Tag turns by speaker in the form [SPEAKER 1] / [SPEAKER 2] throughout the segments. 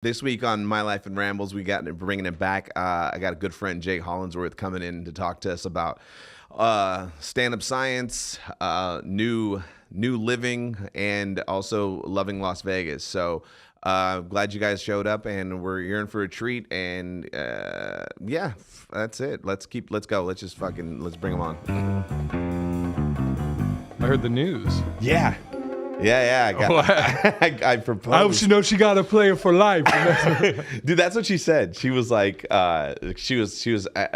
[SPEAKER 1] This week on My Life in Rambles, we got bringing it back. I got a good friend, Jake Hollingsworth, coming in to talk to us about stand-up science, new living, and also loving Las Vegas. So glad you guys showed up, and you're in for a treat. And yeah, that's it. Let's go. Let's bring them on.
[SPEAKER 2] I heard the news.
[SPEAKER 1] Yeah. I proposed.
[SPEAKER 2] I hope she knows she got to play it for life.
[SPEAKER 1] Dude, that's what she said. She was like, she was like,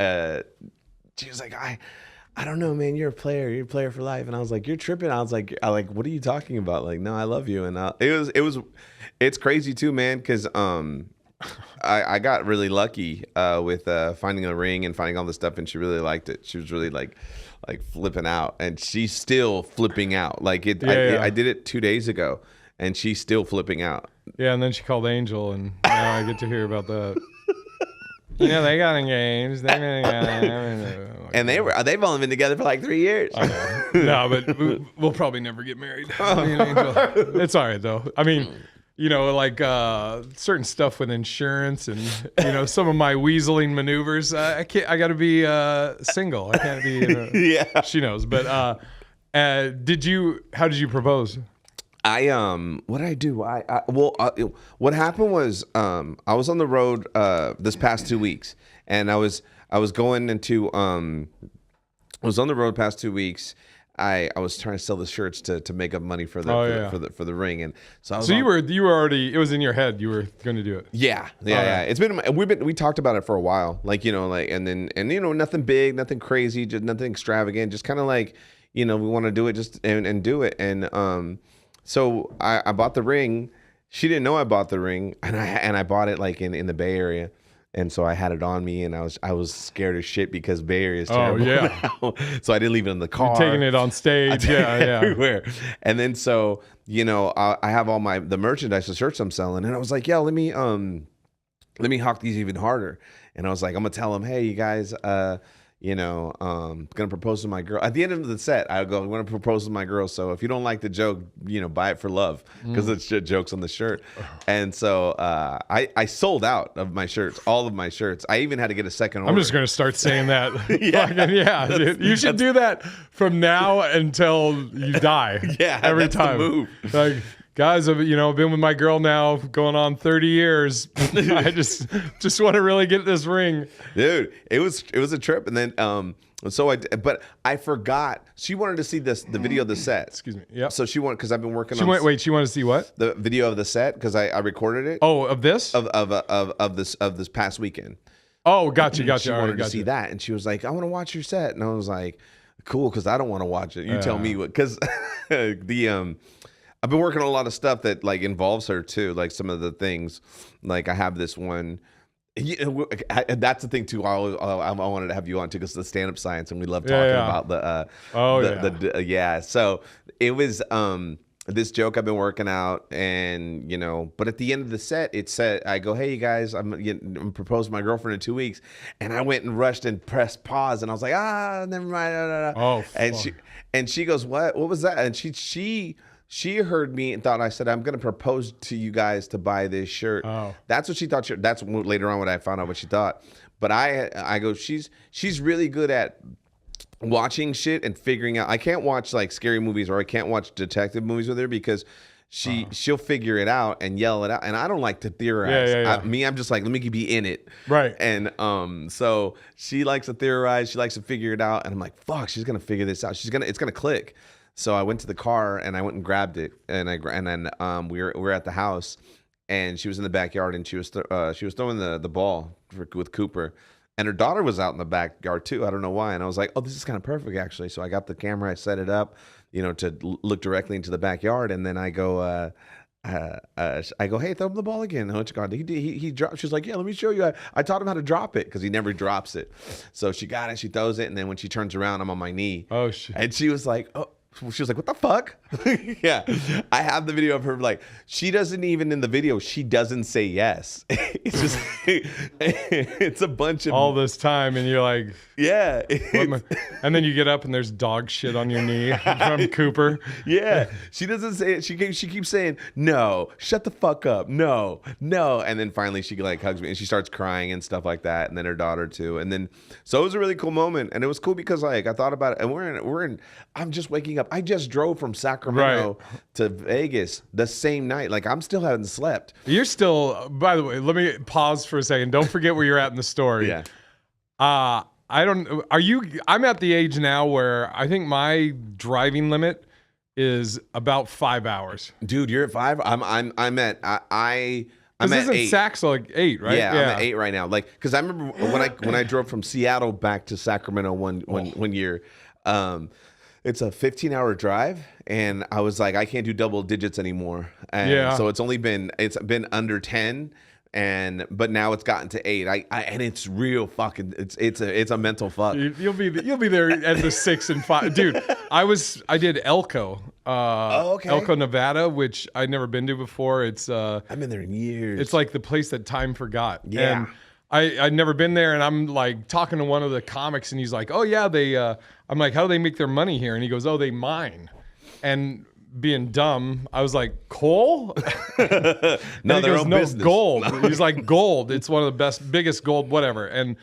[SPEAKER 1] I don't know, man. You're a player for life. And I was like, you're tripping. I was like, what are you talking about? Like, no, I love you. And it's crazy too, man. Because I got really lucky with finding a ring and finding all this stuff, and she really liked it. She was really like flipping out, and she's still flipping out. Like it, I did it 2 days ago, and she's still flipping out.
[SPEAKER 2] Yeah, and then she called Angel, and now I get to hear about that. You know, they got engaged.
[SPEAKER 1] And they've only been together for like 3 years.
[SPEAKER 2] No, but we'll probably never get married. Me and Angel. It's all right though. I mean, you know, like certain stuff with insurance and, you know, some of my weaseling maneuvers. I got to be single. I can't be.
[SPEAKER 1] Yeah.
[SPEAKER 2] She knows. But how did you propose?
[SPEAKER 1] What did I do? What happened was, I was on the road this past 2 weeks, and I was going into I was on the road past 2 weeks. I was trying to sell the shirts to make up money for the ring, and so
[SPEAKER 2] you were already, it was in your head you were going to do it.
[SPEAKER 1] Yeah. It's been we talked about it for a while, like, you know, like, and you know, nothing big, nothing crazy, just nothing extravagant, just kind of like, you know, we want to do it just and do it, and so I bought the ring. She didn't know I bought the ring, and I bought it like in the Bay Area. And so I had it on me, and I was scared as shit because Bay Area is terrible now. So I didn't leave it in the car.
[SPEAKER 2] You're taking it on stage,
[SPEAKER 1] everywhere. And then so, you know, I have all the merchandise, the shirts I'm selling, and I was like, yeah, let me hawk these even harder. And I was like, I'm gonna tell them, hey, you guys, you know, gonna propose to my girl. At the end of the set, I go, I'm gonna propose to my girl. So if you don't like the joke, you know, buy it for love, because it's jokes on the shirt. And so I sold out of my shirts, all of my shirts. I even had to get a second order.
[SPEAKER 2] I'm just gonna start saying that.
[SPEAKER 1] Yeah,
[SPEAKER 2] dude. You should do that from now until you die.
[SPEAKER 1] Yeah,
[SPEAKER 2] every
[SPEAKER 1] that's
[SPEAKER 2] time.
[SPEAKER 1] The move.
[SPEAKER 2] Like, guys, I've been with my girl now going on 30 years. I just want to really get this ring.
[SPEAKER 1] Dude, it was a trip. And then but I forgot. She wanted to see the video of the set.
[SPEAKER 2] Excuse me. Yeah.
[SPEAKER 1] So she wanted, because I've been working
[SPEAKER 2] she wanted to see what?
[SPEAKER 1] The video of the set, because I recorded it.
[SPEAKER 2] Oh, of this?
[SPEAKER 1] Of this past weekend.
[SPEAKER 2] Oh, gotcha.
[SPEAKER 1] She wanted to see that, and she was like, I want to watch your set. And I was like, cool, because I don't want to watch it. You tell me what, because I've been working on a lot of stuff that like involves her too. Like some of the things, like I have this one. That's the thing too. I wanted to have you on too, because the stand-up science, and we love talking about the. So it was this joke I've been working out, and you know. But at the end of the set, it said, I go, hey, you guys, I'm proposing to my girlfriend in 2 weeks, and I went and rushed and pressed pause, and I was like, never mind.
[SPEAKER 2] Oh,
[SPEAKER 1] and she goes, what was that? And she heard me and thought I said, I'm going to propose to you guys to buy this shirt.
[SPEAKER 2] Oh.
[SPEAKER 1] That's what she thought. That's later on when I found out what she thought. But I go, she's really good at watching shit and figuring out. I can't watch like scary movies, or I can't watch detective movies with her, because she'll figure it out and yell it out. And I don't like to theorize. I'm just like, let me be in it.
[SPEAKER 2] Right.
[SPEAKER 1] And so she likes to theorize. She likes to figure it out. And I'm like, fuck, she's going to figure this out. It's going to click. So I went to the car and I went and grabbed it, and then we were at the house, and she was in the backyard, and she was throwing the ball with Cooper, and her daughter was out in the backyard too. I don't know why, and I was like, oh, this is kind of perfect actually. So I got the camera, I set it up, you know, to look directly into the backyard, and then I go, hey, throw him the ball again. Oh, he dropped. She's like, yeah, let me show you. I taught him how to drop it, because he never drops it. So she got it, she throws it, and then when she turns around, I'm on my knee.
[SPEAKER 2] Oh shit!
[SPEAKER 1] And she was like, oh. She was like, what the fuck? Yeah, I have the video of her like she doesn't even in the video she doesn't say yes. It's just it's a bunch of
[SPEAKER 2] all this time, and you're like,
[SPEAKER 1] yeah.
[SPEAKER 2] and then you get up and there's dog shit on your knee from Cooper.
[SPEAKER 1] Yeah, she doesn't say it. She keeps saying no, shut the fuck up, no, and then finally she like hugs me and she starts crying and stuff like that, and then her daughter too, and then so it was a really cool moment, and it was cool because like I thought about it, and we're in. I'm just waking up. I just drove from Sacramento to Vegas the same night. Like I'm still haven't slept.
[SPEAKER 2] You're still. By the way, let me pause for a second. Don't forget where you're at in the story.
[SPEAKER 1] Yeah.
[SPEAKER 2] I don't. Are you? I'm at the age now where I think my driving limit is about 5 hours.
[SPEAKER 1] Dude, you're at 5. I'm at I'm at 8.
[SPEAKER 2] Sax like 8, right?
[SPEAKER 1] Yeah, I'm at 8 right now. Like, because I remember when I drove from Seattle back to Sacramento one year. It's a 15-hour drive, and I was like, I can't do double digits anymore. And so it's been under 10, but now it's gotten to 8. And it's real fucking it's a mental fuck.
[SPEAKER 2] You'll be there at the 6 and 5, dude. I did Elko, Elko, Nevada, which I'd never been to before. It's
[SPEAKER 1] I've been there in years.
[SPEAKER 2] It's like the place that time forgot.
[SPEAKER 1] Yeah.
[SPEAKER 2] And I'd never been there, and I'm like talking to one of the comics, and he's like, "Oh yeah, they." I'm like, "How do they make their money here?" And he goes, "Oh, they mine." And being dumb, I was like, "Coal?"
[SPEAKER 1] No, their own business.
[SPEAKER 2] Gold. He's like, "Gold. It's one of the biggest gold, whatever." And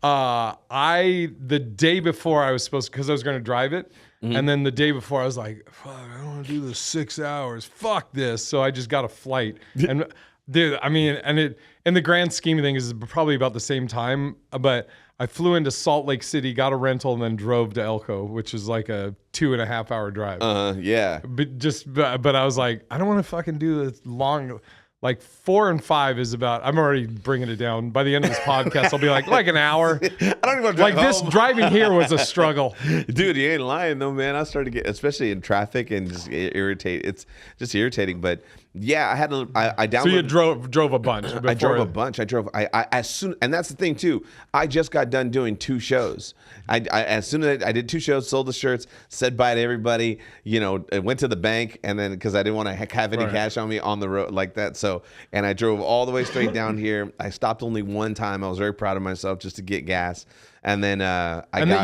[SPEAKER 2] the day before I was supposed to, because I was going to drive it, and then the day before I was like, "Fuck, I don't want to do this 6 hours. Fuck this." So I just got a flight, and dude, I mean, and it. In the grand scheme of things, is probably about the same time, but I flew into Salt Lake City, got a rental, and then drove to Elko, which is like a 2.5 hour drive.
[SPEAKER 1] Yeah.
[SPEAKER 2] But I was like, I don't want to fucking do this long. Like 4 and 5 is about. I'm already bringing it down. By the end of this podcast, I'll be like an hour.
[SPEAKER 1] I don't even want to drive
[SPEAKER 2] like
[SPEAKER 1] home.
[SPEAKER 2] This driving here was a struggle.
[SPEAKER 1] Dude, you ain't lying though, man. I started to get, especially in traffic, and just irritate. It's just irritating. But yeah, I had to. I downloaded.
[SPEAKER 2] So you drove a bunch.
[SPEAKER 1] I drove a bunch. I as soon, and that's the thing too. I just got done doing 2 shows. I as soon as I did 2 shows, sold the shirts, said bye to everybody. You know, I went to the bank, and then because I didn't want to have any cash on me on the road like that. So, and I drove all the way straight down here. I stopped only one time. I was very proud of myself just to get gas. And then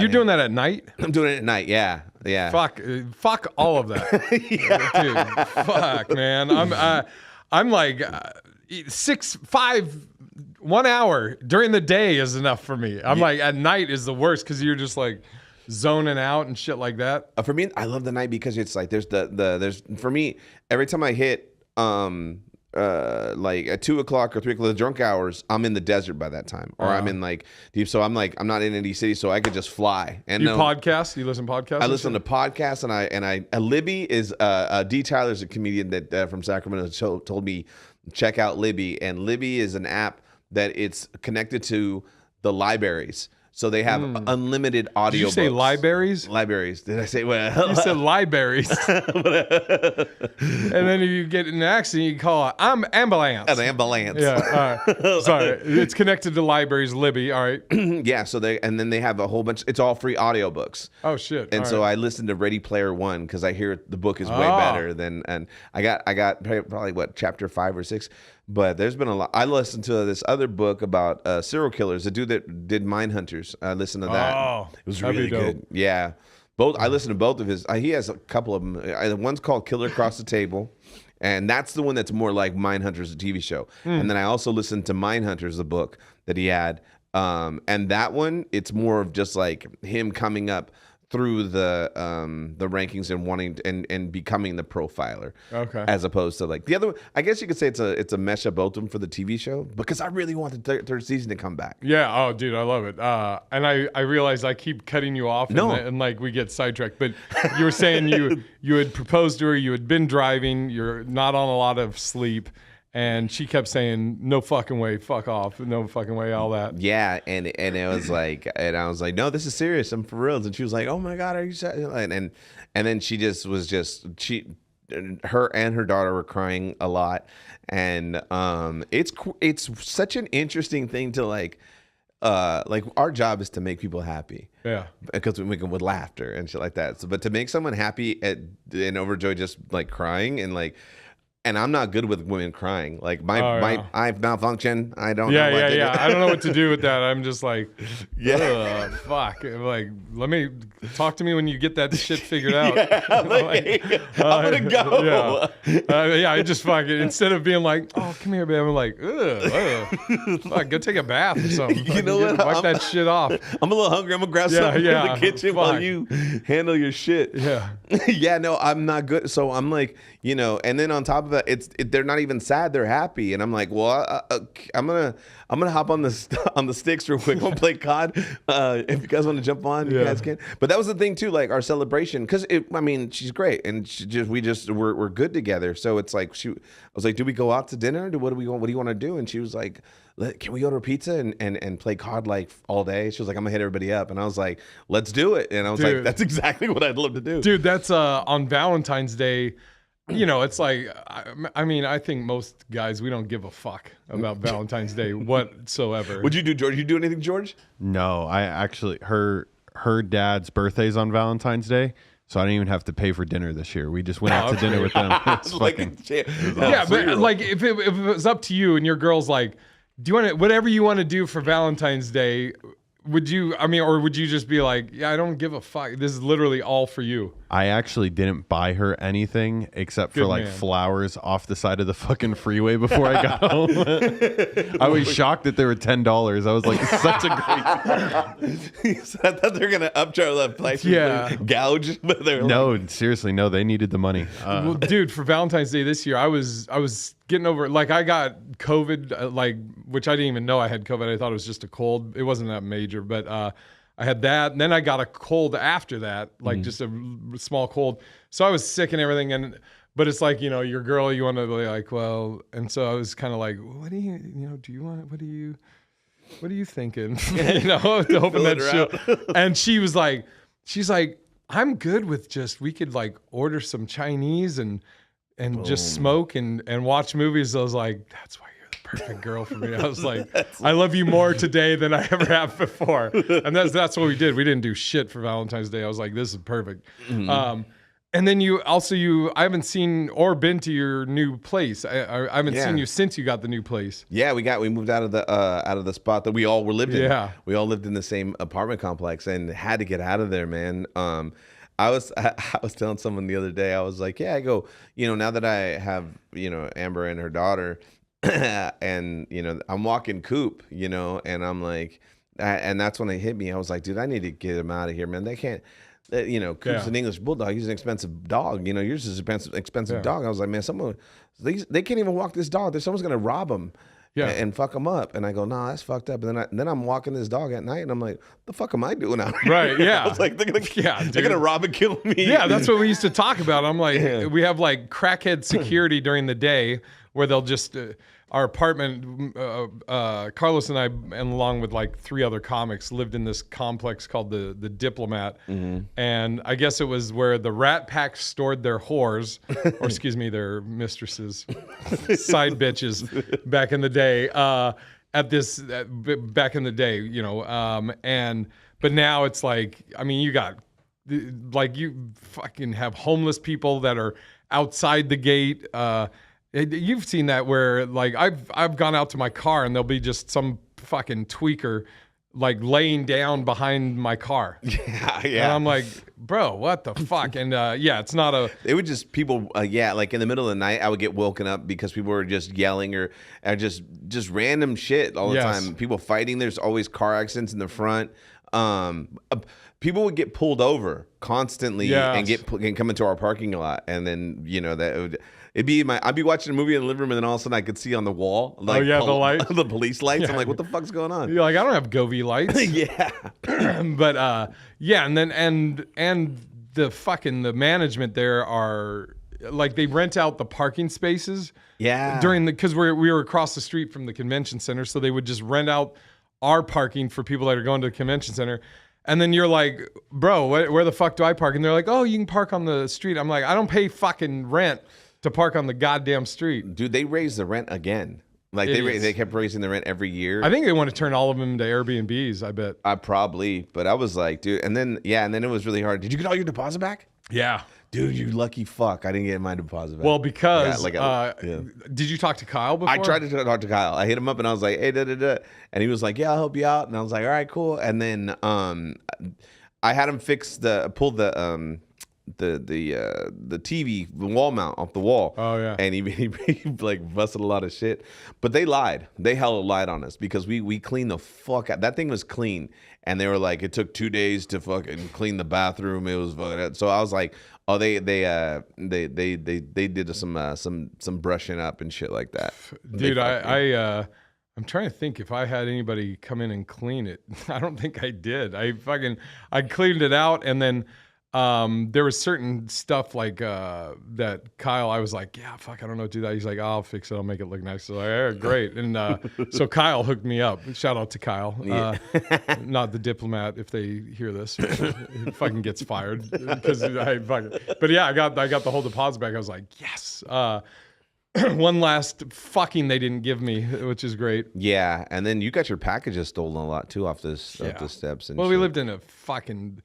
[SPEAKER 2] you're doing that at night?
[SPEAKER 1] I'm doing it at night. Yeah.
[SPEAKER 2] Fuck all of that. Yeah. Dude, fuck, man. I'm like 1 hour during the day is enough for me. I'm like at night is the worst because you're just like zoning out and shit like that.
[SPEAKER 1] For me, I love the night because it's like there's for me every time I hit like at 2 o'clock or 3 o'clock, the drunk hours, I'm in the desert by that time, or I'm in like deep. So I'm not in any city, so I could just fly. And
[SPEAKER 2] you podcast? You listen to podcasts?
[SPEAKER 1] I listen to podcasts, and Libby is D. Tyler's a comedian that from Sacramento told me check out Libby, and Libby is an app that it's connected to the libraries. So they have unlimited audio.
[SPEAKER 2] Did you say libraries?
[SPEAKER 1] Libraries. Did I say well?
[SPEAKER 2] You said libraries. And then you get in an accident, you call it ambulance.
[SPEAKER 1] An ambulance.
[SPEAKER 2] Yeah. All right. Sorry. It's connected to libraries, Libby. All right.
[SPEAKER 1] Yeah. So then they have a whole bunch. It's all free audiobooks.
[SPEAKER 2] Oh shit.
[SPEAKER 1] And so I listened to Ready Player One because I hear the book is way better than. And I got probably chapter 5 or 6. But there's been a lot. I listened to this other book about serial killers. The dude that did Mindhunters. I listened to that.
[SPEAKER 2] Oh,
[SPEAKER 1] it was really good. Yeah, both. I listened to both of his. He has a couple of them. One's called Killer Across the Table, and that's the one that's more like Mindhunters, the TV show. And then I also listened to Mindhunters, the book that he had. And that one, it's more of just like him coming up through the rankings and wanting and becoming the profiler, as opposed to like the other one. I guess you could say it's a mesh of both of them for the TV show, because I really want the third season to come back.
[SPEAKER 2] Yeah. Oh, dude, I love it. And I realize I keep cutting you off, and like we get sidetracked. But you were saying you had proposed to her, you had been driving, you're not on a lot of sleep. And she kept saying, "No fucking way, fuck off, no fucking way," all that.
[SPEAKER 1] Yeah, and it was like, and I was like, "No, this is serious. I'm for real." And she was like, "Oh my God, are you?" And then she just was her and her daughter were crying a lot, and it's such an interesting thing to like. like our job is to make people happy.
[SPEAKER 2] Yeah.
[SPEAKER 1] Because we make them with laughter and shit like that. So, but to make someone happy and overjoyed, just like crying and like, and I'm not good with women crying. Like I malfunction. I don't know what to do.
[SPEAKER 2] I don't know what to do with that. I'm just like,
[SPEAKER 1] Yeah.
[SPEAKER 2] fuck. Like, let me talk to me when you get that shit figured out.
[SPEAKER 1] I'm gonna go.
[SPEAKER 2] I just fucking, instead of being like, oh, come here, baby, I'm like, fuck, go take a bath or something.
[SPEAKER 1] You know what?
[SPEAKER 2] Wipe that shit off.
[SPEAKER 1] I'm a little hungry. I'm gonna grab something in the kitchen while you handle your shit.
[SPEAKER 2] Yeah.
[SPEAKER 1] Yeah, no, I'm not good. So I'm like, you know, and then on top of that, they're not even sad; they're happy. And I'm like, well, I'm gonna hop on the sticks real quick. I'm gonna play COD. If you guys want to jump on, you guys can. But that was the thing too, like our celebration, because I mean, she's great, and we're good together. So it's like I was like, do we go out to dinner? What do you want to do? And she was like, can we go to a pizza and play COD like all day? She was like, I'm gonna hit everybody up, and I was like, let's do it. And I was like, that's exactly what I'd love to do.
[SPEAKER 2] Dude, that's on Valentine's Day. You know, it's like, I mean, I think most guys, we don't give a fuck about Valentine's Day whatsoever.
[SPEAKER 1] What'd you do, George? You do anything, George?
[SPEAKER 3] No, I actually, her dad's birthday's on Valentine's Day, so I didn't even have to pay for dinner this year. We just went out to dinner with them. It's fucking,
[SPEAKER 2] yeah, but like if it was up to you and your girl's like, do you want to, whatever you want to do for Valentine's Day, would you, I mean, or would you just be like, yeah, I don't give a fuck. This is literally all for you.
[SPEAKER 3] I actually didn't buy her anything except for like flowers off the side of the fucking freeway before I got home. I was shocked that they were $10. I was like, such a great.
[SPEAKER 1] I thought they were gonna upcharge that place.
[SPEAKER 2] Yeah,
[SPEAKER 1] gouge. But they're
[SPEAKER 3] no, seriously, no. They needed the money.
[SPEAKER 2] Well, dude, for Valentine's Day this year, I was getting over, like, I got COVID, like, which I didn't even know I had COVID. I thought it was just a cold. It wasn't that major, but I had that, and then I got a cold after that, like just a small cold. So I was sick and everything, but it's like, you know, your girl, you want to be like, well, and so I was kind of like, what do you know, do you want, what are you thinking? You know, to open that shit. And she's like, I'm good with just, we could like order some Chinese and just smoke and watch movies. I was like, that's why you're the perfect girl for me. I was like, I love you more today than I ever have before. And that's what we did. We didn't do shit for Valentine's Day. I was like, this is perfect. Mm-hmm. And then I haven't seen or been to your new place. I haven't seen you since you got the new place. Yeah, we moved out of the spot that we all were lived in. Yeah. We all lived in the same apartment complex and had to get out of there, man. I was telling someone the other day, I was like, yeah, I go, you know, now that I have, you know, Amber and her daughter and, you know, I'm walking Coop, you know, and I'm like, and that's when it hit me. I was like, dude, I need to get him out of here, man. They can't, you know, Coop's an English bulldog. He's an expensive dog. You know, yours is an expensive dog. I was like, man, they can't even walk this dog. Someone's going to rob him. Yeah. And fuck them up. And I go, nah, that's fucked up. And then I'm walking this dog at night and I'm like, the fuck am I doing out here? Right, yeah. I was like, they're gonna rob and kill me. Yeah, that's what we used to talk about. I'm like, we have like crackhead security during the day where they'll just, our apartment, Carlos and I, and along with like 3 other comics, lived in this complex called the Diplomat. Mm-hmm. And I guess it was where the Rat Pack stored their whores, or excuse me, their mistresses, side bitches back in the day, back in the day, you know. But now it's like, I mean, you got, like, you fucking have homeless people that are outside the gate. You've seen that where, like, I've gone out to my car and there'll be just some fucking tweaker like laying down behind my car. Yeah. And I'm like, bro, what the fuck? And it's not a. It would just people. Like in the middle of the night, I would get woken up because people were just yelling or just random shit all the time. People fighting. There's always car accidents in the front. People would get pulled over constantly and come into our parking lot, and then, you know, I'd be watching a movie in the living room, and then all of a sudden I could see on the wall, like, the light, the police lights. Yeah. I'm like, what the fuck's going on? You're like, I don't have Govee lights. Yeah. But and the management there are like, they rent out the parking spaces. Yeah. Because we were across the street from the convention center, so they would just rent out our parking for people that are going to the convention center. And then you're like, bro, where the fuck do I park? And they're like, oh, you can park on the street. I'm like, I don't pay fucking rent to park on the goddamn street. Dude, they raised the rent again.
[SPEAKER 1] Like they kept raising the rent every year.
[SPEAKER 2] I think they want to turn all of them into Airbnbs. I bet.
[SPEAKER 1] I probably, but I was like, dude, and then it was really hard. Did you get all your deposit back?
[SPEAKER 2] Yeah.
[SPEAKER 1] Dude, you lucky fuck. I didn't get my deposit back.
[SPEAKER 2] Well, because did you talk to Kyle before?
[SPEAKER 1] I tried to talk to Kyle. I hit him up and I was like, hey, and he was like, yeah, I'll help you out. And I was like, all right, cool. And then I had him pull the TV, the wall mount off the wall.
[SPEAKER 2] Oh yeah.
[SPEAKER 1] And he like busted a lot of shit. But they lied. They hella lied on us because we cleaned the fuck out. That thing was clean. And they were like, it took 2 days to fucking clean the bathroom. It was fucking. So I was like, oh, they did some brushing up and shit like that.
[SPEAKER 2] Dude, I'm trying to think if I had anybody come in and clean it. I don't think I did. I cleaned it out, and then there was certain stuff like that Kyle, I was like, yeah, fuck, I don't know what to do that. He's like, I'll fix it. I'll make it look nice. So I was like, yeah, great. And so Kyle hooked me up. Shout out to Kyle. Not the diplomat if they hear this. He fucking gets fired. But yeah, I got the whole deposit back. I was like, yes. One last fucking they didn't give me, which is great.
[SPEAKER 1] Yeah, and then you got your packages stolen a lot too off the steps. And
[SPEAKER 2] well, we lived in a fucking...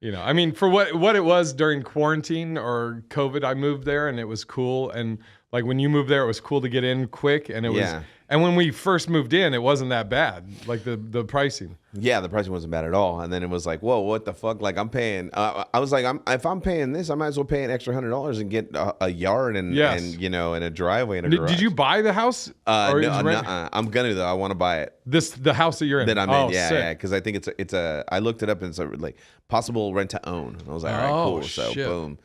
[SPEAKER 2] I mean, for what it was during quarantine or COVID, I moved there and it was cool. And like when you moved there, it was cool to get in quick. And it was, and when we first moved in, it wasn't that bad. Like the pricing. Yeah,
[SPEAKER 1] the pricing wasn't bad at all. And then it was like, whoa, what the fuck? Like I'm paying. I was like, if I'm paying this, I might as well pay an extra $100 and get a yard and a driveway and a garage.
[SPEAKER 2] Did you buy the house?
[SPEAKER 1] No, I'm gonna though. I want to buy it.
[SPEAKER 2] The house that you're in.
[SPEAKER 1] That I'm in. Yeah, because I think it's a. I looked it up and it's a like possible rent to own. And I was like, all right, cool. So
[SPEAKER 2] shit.
[SPEAKER 1] Boom.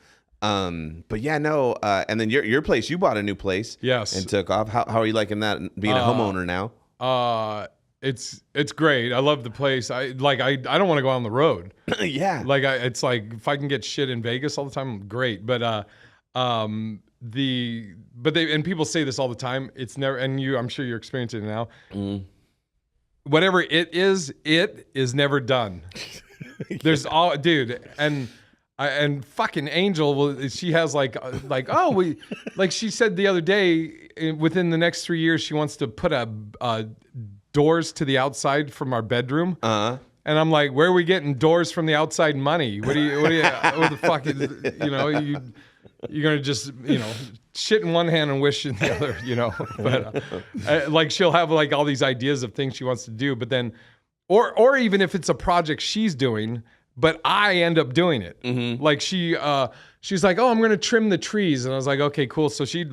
[SPEAKER 1] But yeah, no. And then your place, you bought a new place.
[SPEAKER 2] Yes.
[SPEAKER 1] And took off. How are you liking that? Being a homeowner now.
[SPEAKER 2] It's great. I love the place. I don't want to go on the road.
[SPEAKER 1] Yeah.
[SPEAKER 2] It's like if I can get shit in Vegas all the time, great. But people say this all the time. It's never, and I'm sure you're experiencing it now. Mm. Whatever it is never done. There's all, dude, and fucking Angel, she has she said the other day, within the next 3 years, she wants to put doors to the outside from our bedroom. Uh-huh. And I'm like, where are we getting doors from the outside money? What the fuck is, you're going to just, shit in one hand and wish in the other, but she'll have like all these ideas of things she wants to do, but then, or even if it's a project she's doing, but I end up doing it. Mm-hmm. Like she's like, oh, I'm going to trim the trees. And I was like, okay, cool. So she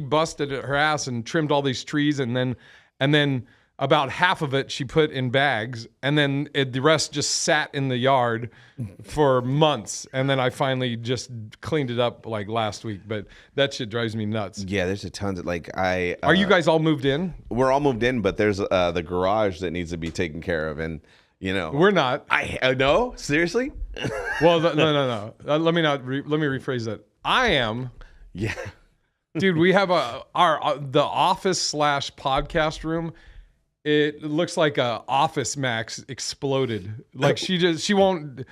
[SPEAKER 2] busted her ass and trimmed all these trees. And then about half of it she put in bags. And then the rest just sat in the yard for months. And then I finally just cleaned it up like last week. But that shit drives me nuts.
[SPEAKER 1] Yeah, there's a tons of
[SPEAKER 2] Are you guys all moved in?
[SPEAKER 1] We're all moved in, but there's the garage that needs to be taken care of. And
[SPEAKER 2] we're not.
[SPEAKER 1] No, seriously.
[SPEAKER 2] Well, no. Let me rephrase that. I am.
[SPEAKER 1] Yeah,
[SPEAKER 2] dude. We have the office / podcast room. It looks like a Office Max exploded. Like she won't.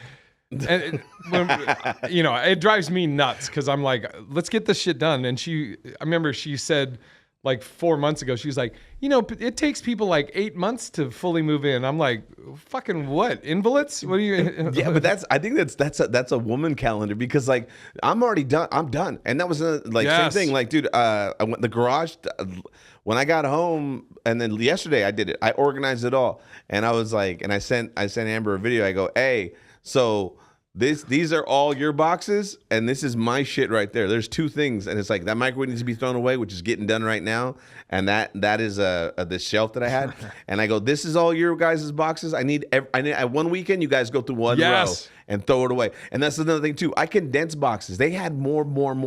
[SPEAKER 2] And it drives me nuts because I'm like, let's get this shit done. And I remember she said, like 4 months ago, she was like, it takes people like 8 months to fully move in. I'm like, fucking what? Invalids? What do you?
[SPEAKER 1] Yeah, but I think that's a woman calendar because like I'm already done. I'm done, and that was same thing. Like, dude, I went the garage when I got home, and then yesterday I did it. I organized it all, and I was like, and I sent Amber a video. I go, hey, so. These are all your boxes, and this is my shit right there. There's two things, and it's like that microwave needs to be thrown away, which is getting done right now, and that is this shelf that I had. And I go, this is all your guys' boxes. I need at one weekend you guys go through one row and throw it away. And that's another thing too. I condense boxes. They had more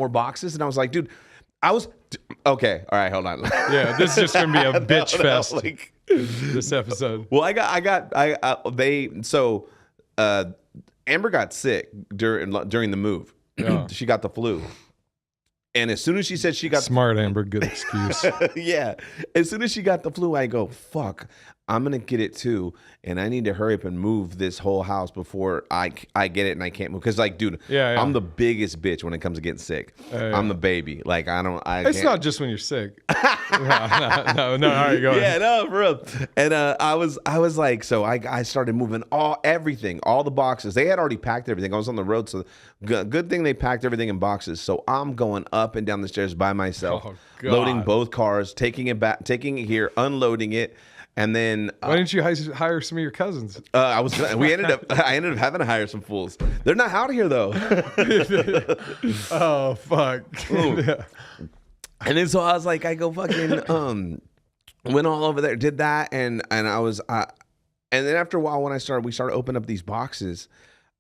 [SPEAKER 1] boxes, and I was like, dude, okay, all right, hold on.
[SPEAKER 2] Yeah, this is just gonna be a bitch fest. This episode.
[SPEAKER 1] Well, Amber got sick during the move. Yeah. She got the flu. And as soon as she said she got...
[SPEAKER 2] Smart, Amber. Good excuse.
[SPEAKER 1] Yeah. As soon as she got the flu, I go, fuck. I'm gonna get it too, and I need to hurry up and move this whole house before I get it and I can't move. Because like, dude, I'm the biggest bitch when it comes to getting sick. I'm the baby. Like
[SPEAKER 2] It's
[SPEAKER 1] can't.
[SPEAKER 2] not just when you're sick. no. All right, go ahead.
[SPEAKER 1] Yeah, no, for real. And I was like, so I started moving everything, all the boxes. They had already packed everything. I was on the road, so good thing they packed everything in boxes. So I'm going up and down the stairs by myself, loading both cars, taking it here, unloading it, and then
[SPEAKER 2] why didn't you hire some of your cousins?
[SPEAKER 1] I ended up having to hire some fools. They're not out here though.
[SPEAKER 2] Oh fuck.
[SPEAKER 1] And then so I was like, I go fucking went all over there, did that, and I was and then after a while when we started opening up these boxes,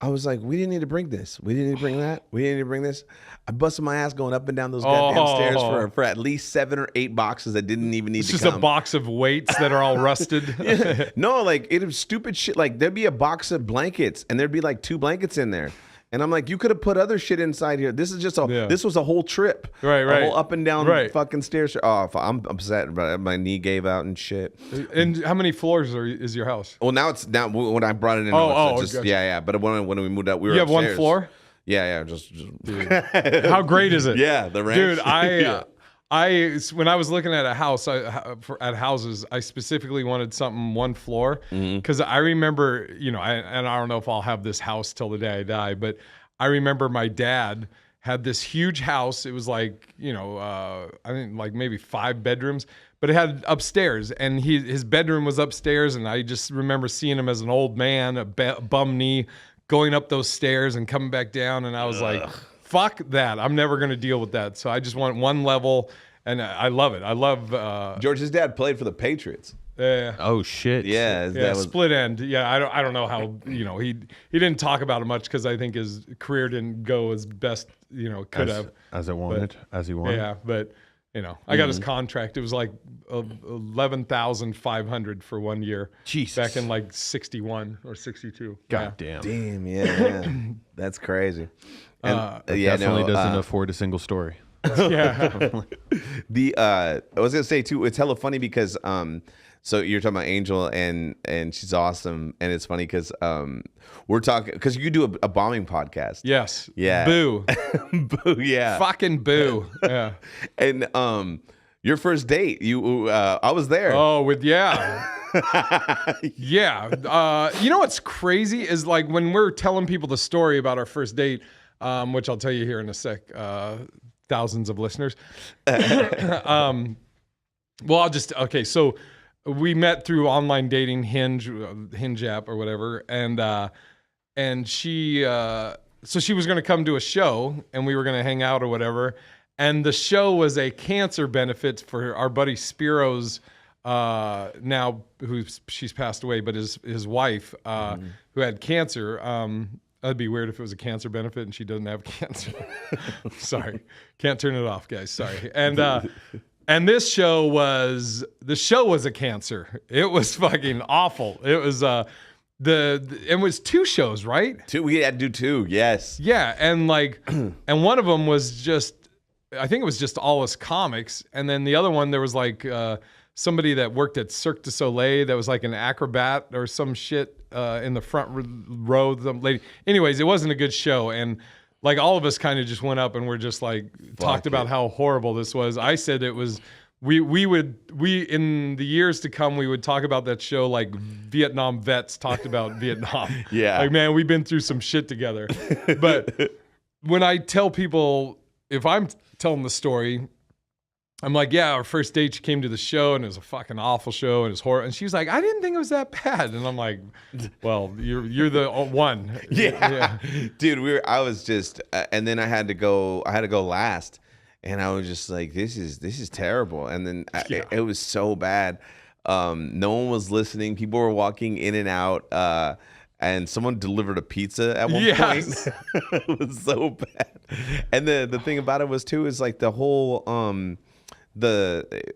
[SPEAKER 1] I was like, we didn't need to bring this. We didn't need to bring that. We didn't need to bring this. I busted my ass going up and down those goddamn stairs for at least 7 or 8 boxes that didn't even need to come.
[SPEAKER 2] It's just a box of weights that are all rusted.
[SPEAKER 1] No, like it was stupid shit. Like there'd be a box of blankets and there'd be like 2 blankets in there. And I'm like, you could have put other shit inside here. This is just this was a whole trip.
[SPEAKER 2] Right.
[SPEAKER 1] A whole up and down fucking stairs. Oh, I'm upset about it. My knee gave out and shit.
[SPEAKER 2] And how many floors is your house?
[SPEAKER 1] Well, now when I brought it in.
[SPEAKER 2] Gotcha.
[SPEAKER 1] Yeah. But when we moved out, we were
[SPEAKER 2] upstairs. You have 1 floor?
[SPEAKER 1] Yeah. Just
[SPEAKER 2] how great is it?
[SPEAKER 1] Yeah, the ranch.
[SPEAKER 2] Dude, when I was looking at a house, at houses, I specifically wanted something 1 floor because I remember, and I don't know if I'll have this house till the day I die, but I remember my dad had this huge house. It was like, I think like maybe 5 bedrooms, but it had upstairs, and his bedroom was upstairs, and I just remember seeing him as an old man, a bum knee, going up those stairs and coming back down, and I was like, fuck that. I'm never going to deal with that. So I just want 1 level, and I love it. I love...
[SPEAKER 1] George's dad played for the Patriots.
[SPEAKER 3] Oh, shit.
[SPEAKER 1] Yeah.
[SPEAKER 2] Yeah, split end. Yeah, I don't know how, he didn't talk about it much because I think his career didn't go as best, could have.
[SPEAKER 3] As he wanted.
[SPEAKER 2] Yeah, but... I got his contract. It was like $11,500 for 1 year.
[SPEAKER 3] Jesus.
[SPEAKER 2] Back in like 61 or 62.
[SPEAKER 3] God damn.
[SPEAKER 1] Damn, yeah. That's crazy. And
[SPEAKER 3] definitely doesn't afford a single story.
[SPEAKER 2] Yeah.
[SPEAKER 1] I was gonna say too, it's hella funny because so you're talking about Angel and she's awesome, and it's funny because we're talking because you do a bombing podcast.
[SPEAKER 2] Yes.
[SPEAKER 1] Yeah.
[SPEAKER 2] Boo.
[SPEAKER 1] Boo. Yeah.
[SPEAKER 2] Fucking boo. Yeah.
[SPEAKER 1] And your first date, I was there.
[SPEAKER 2] Oh, yeah. You know what's crazy is like when we're telling people the story about our first date, which I'll tell you here in a sec. Thousands of listeners. Well, so we met through online dating, Hinge app or whatever, and she so she was going to come to a show and we were going to hang out or whatever, and the show was a cancer benefit for our buddy Spiro's now she's passed away, but his wife who had cancer. That'd be weird if it was a cancer benefit and she doesn't have cancer. Sorry. Can't turn it off, guys. Sorry. And the show was a cancer. It was fucking awful. It was it was 2 shows, right?
[SPEAKER 1] 2. We had to do 2. Yes.
[SPEAKER 2] Yeah, and and one of them was just, I think it was just all us comics, and then the other one there was like somebody that worked at Cirque du Soleil that was like an acrobat or some shit in the front row. The lady. Anyways, it wasn't a good show, and like all of us kind of just went up and we're just like talked about how horrible this was. I said it was. We in the years to come we would talk about that show like Vietnam vets talked about Vietnam.
[SPEAKER 1] Yeah,
[SPEAKER 2] like man, we've been through some shit together. But when I tell people, if I'm telling the story, I'm like, yeah, our first date, she came to the show and it was a fucking awful show and it was horrible. And she's like, I didn't think it was that bad. And I'm like, well, you're the one.
[SPEAKER 1] Yeah. Dude, I was just, and then I had to go last, and I was just like, this is terrible. And then it was so bad. No one was listening. People were walking in and out. And someone delivered a pizza at one point. It was so bad. And the thing about it was too is like the whole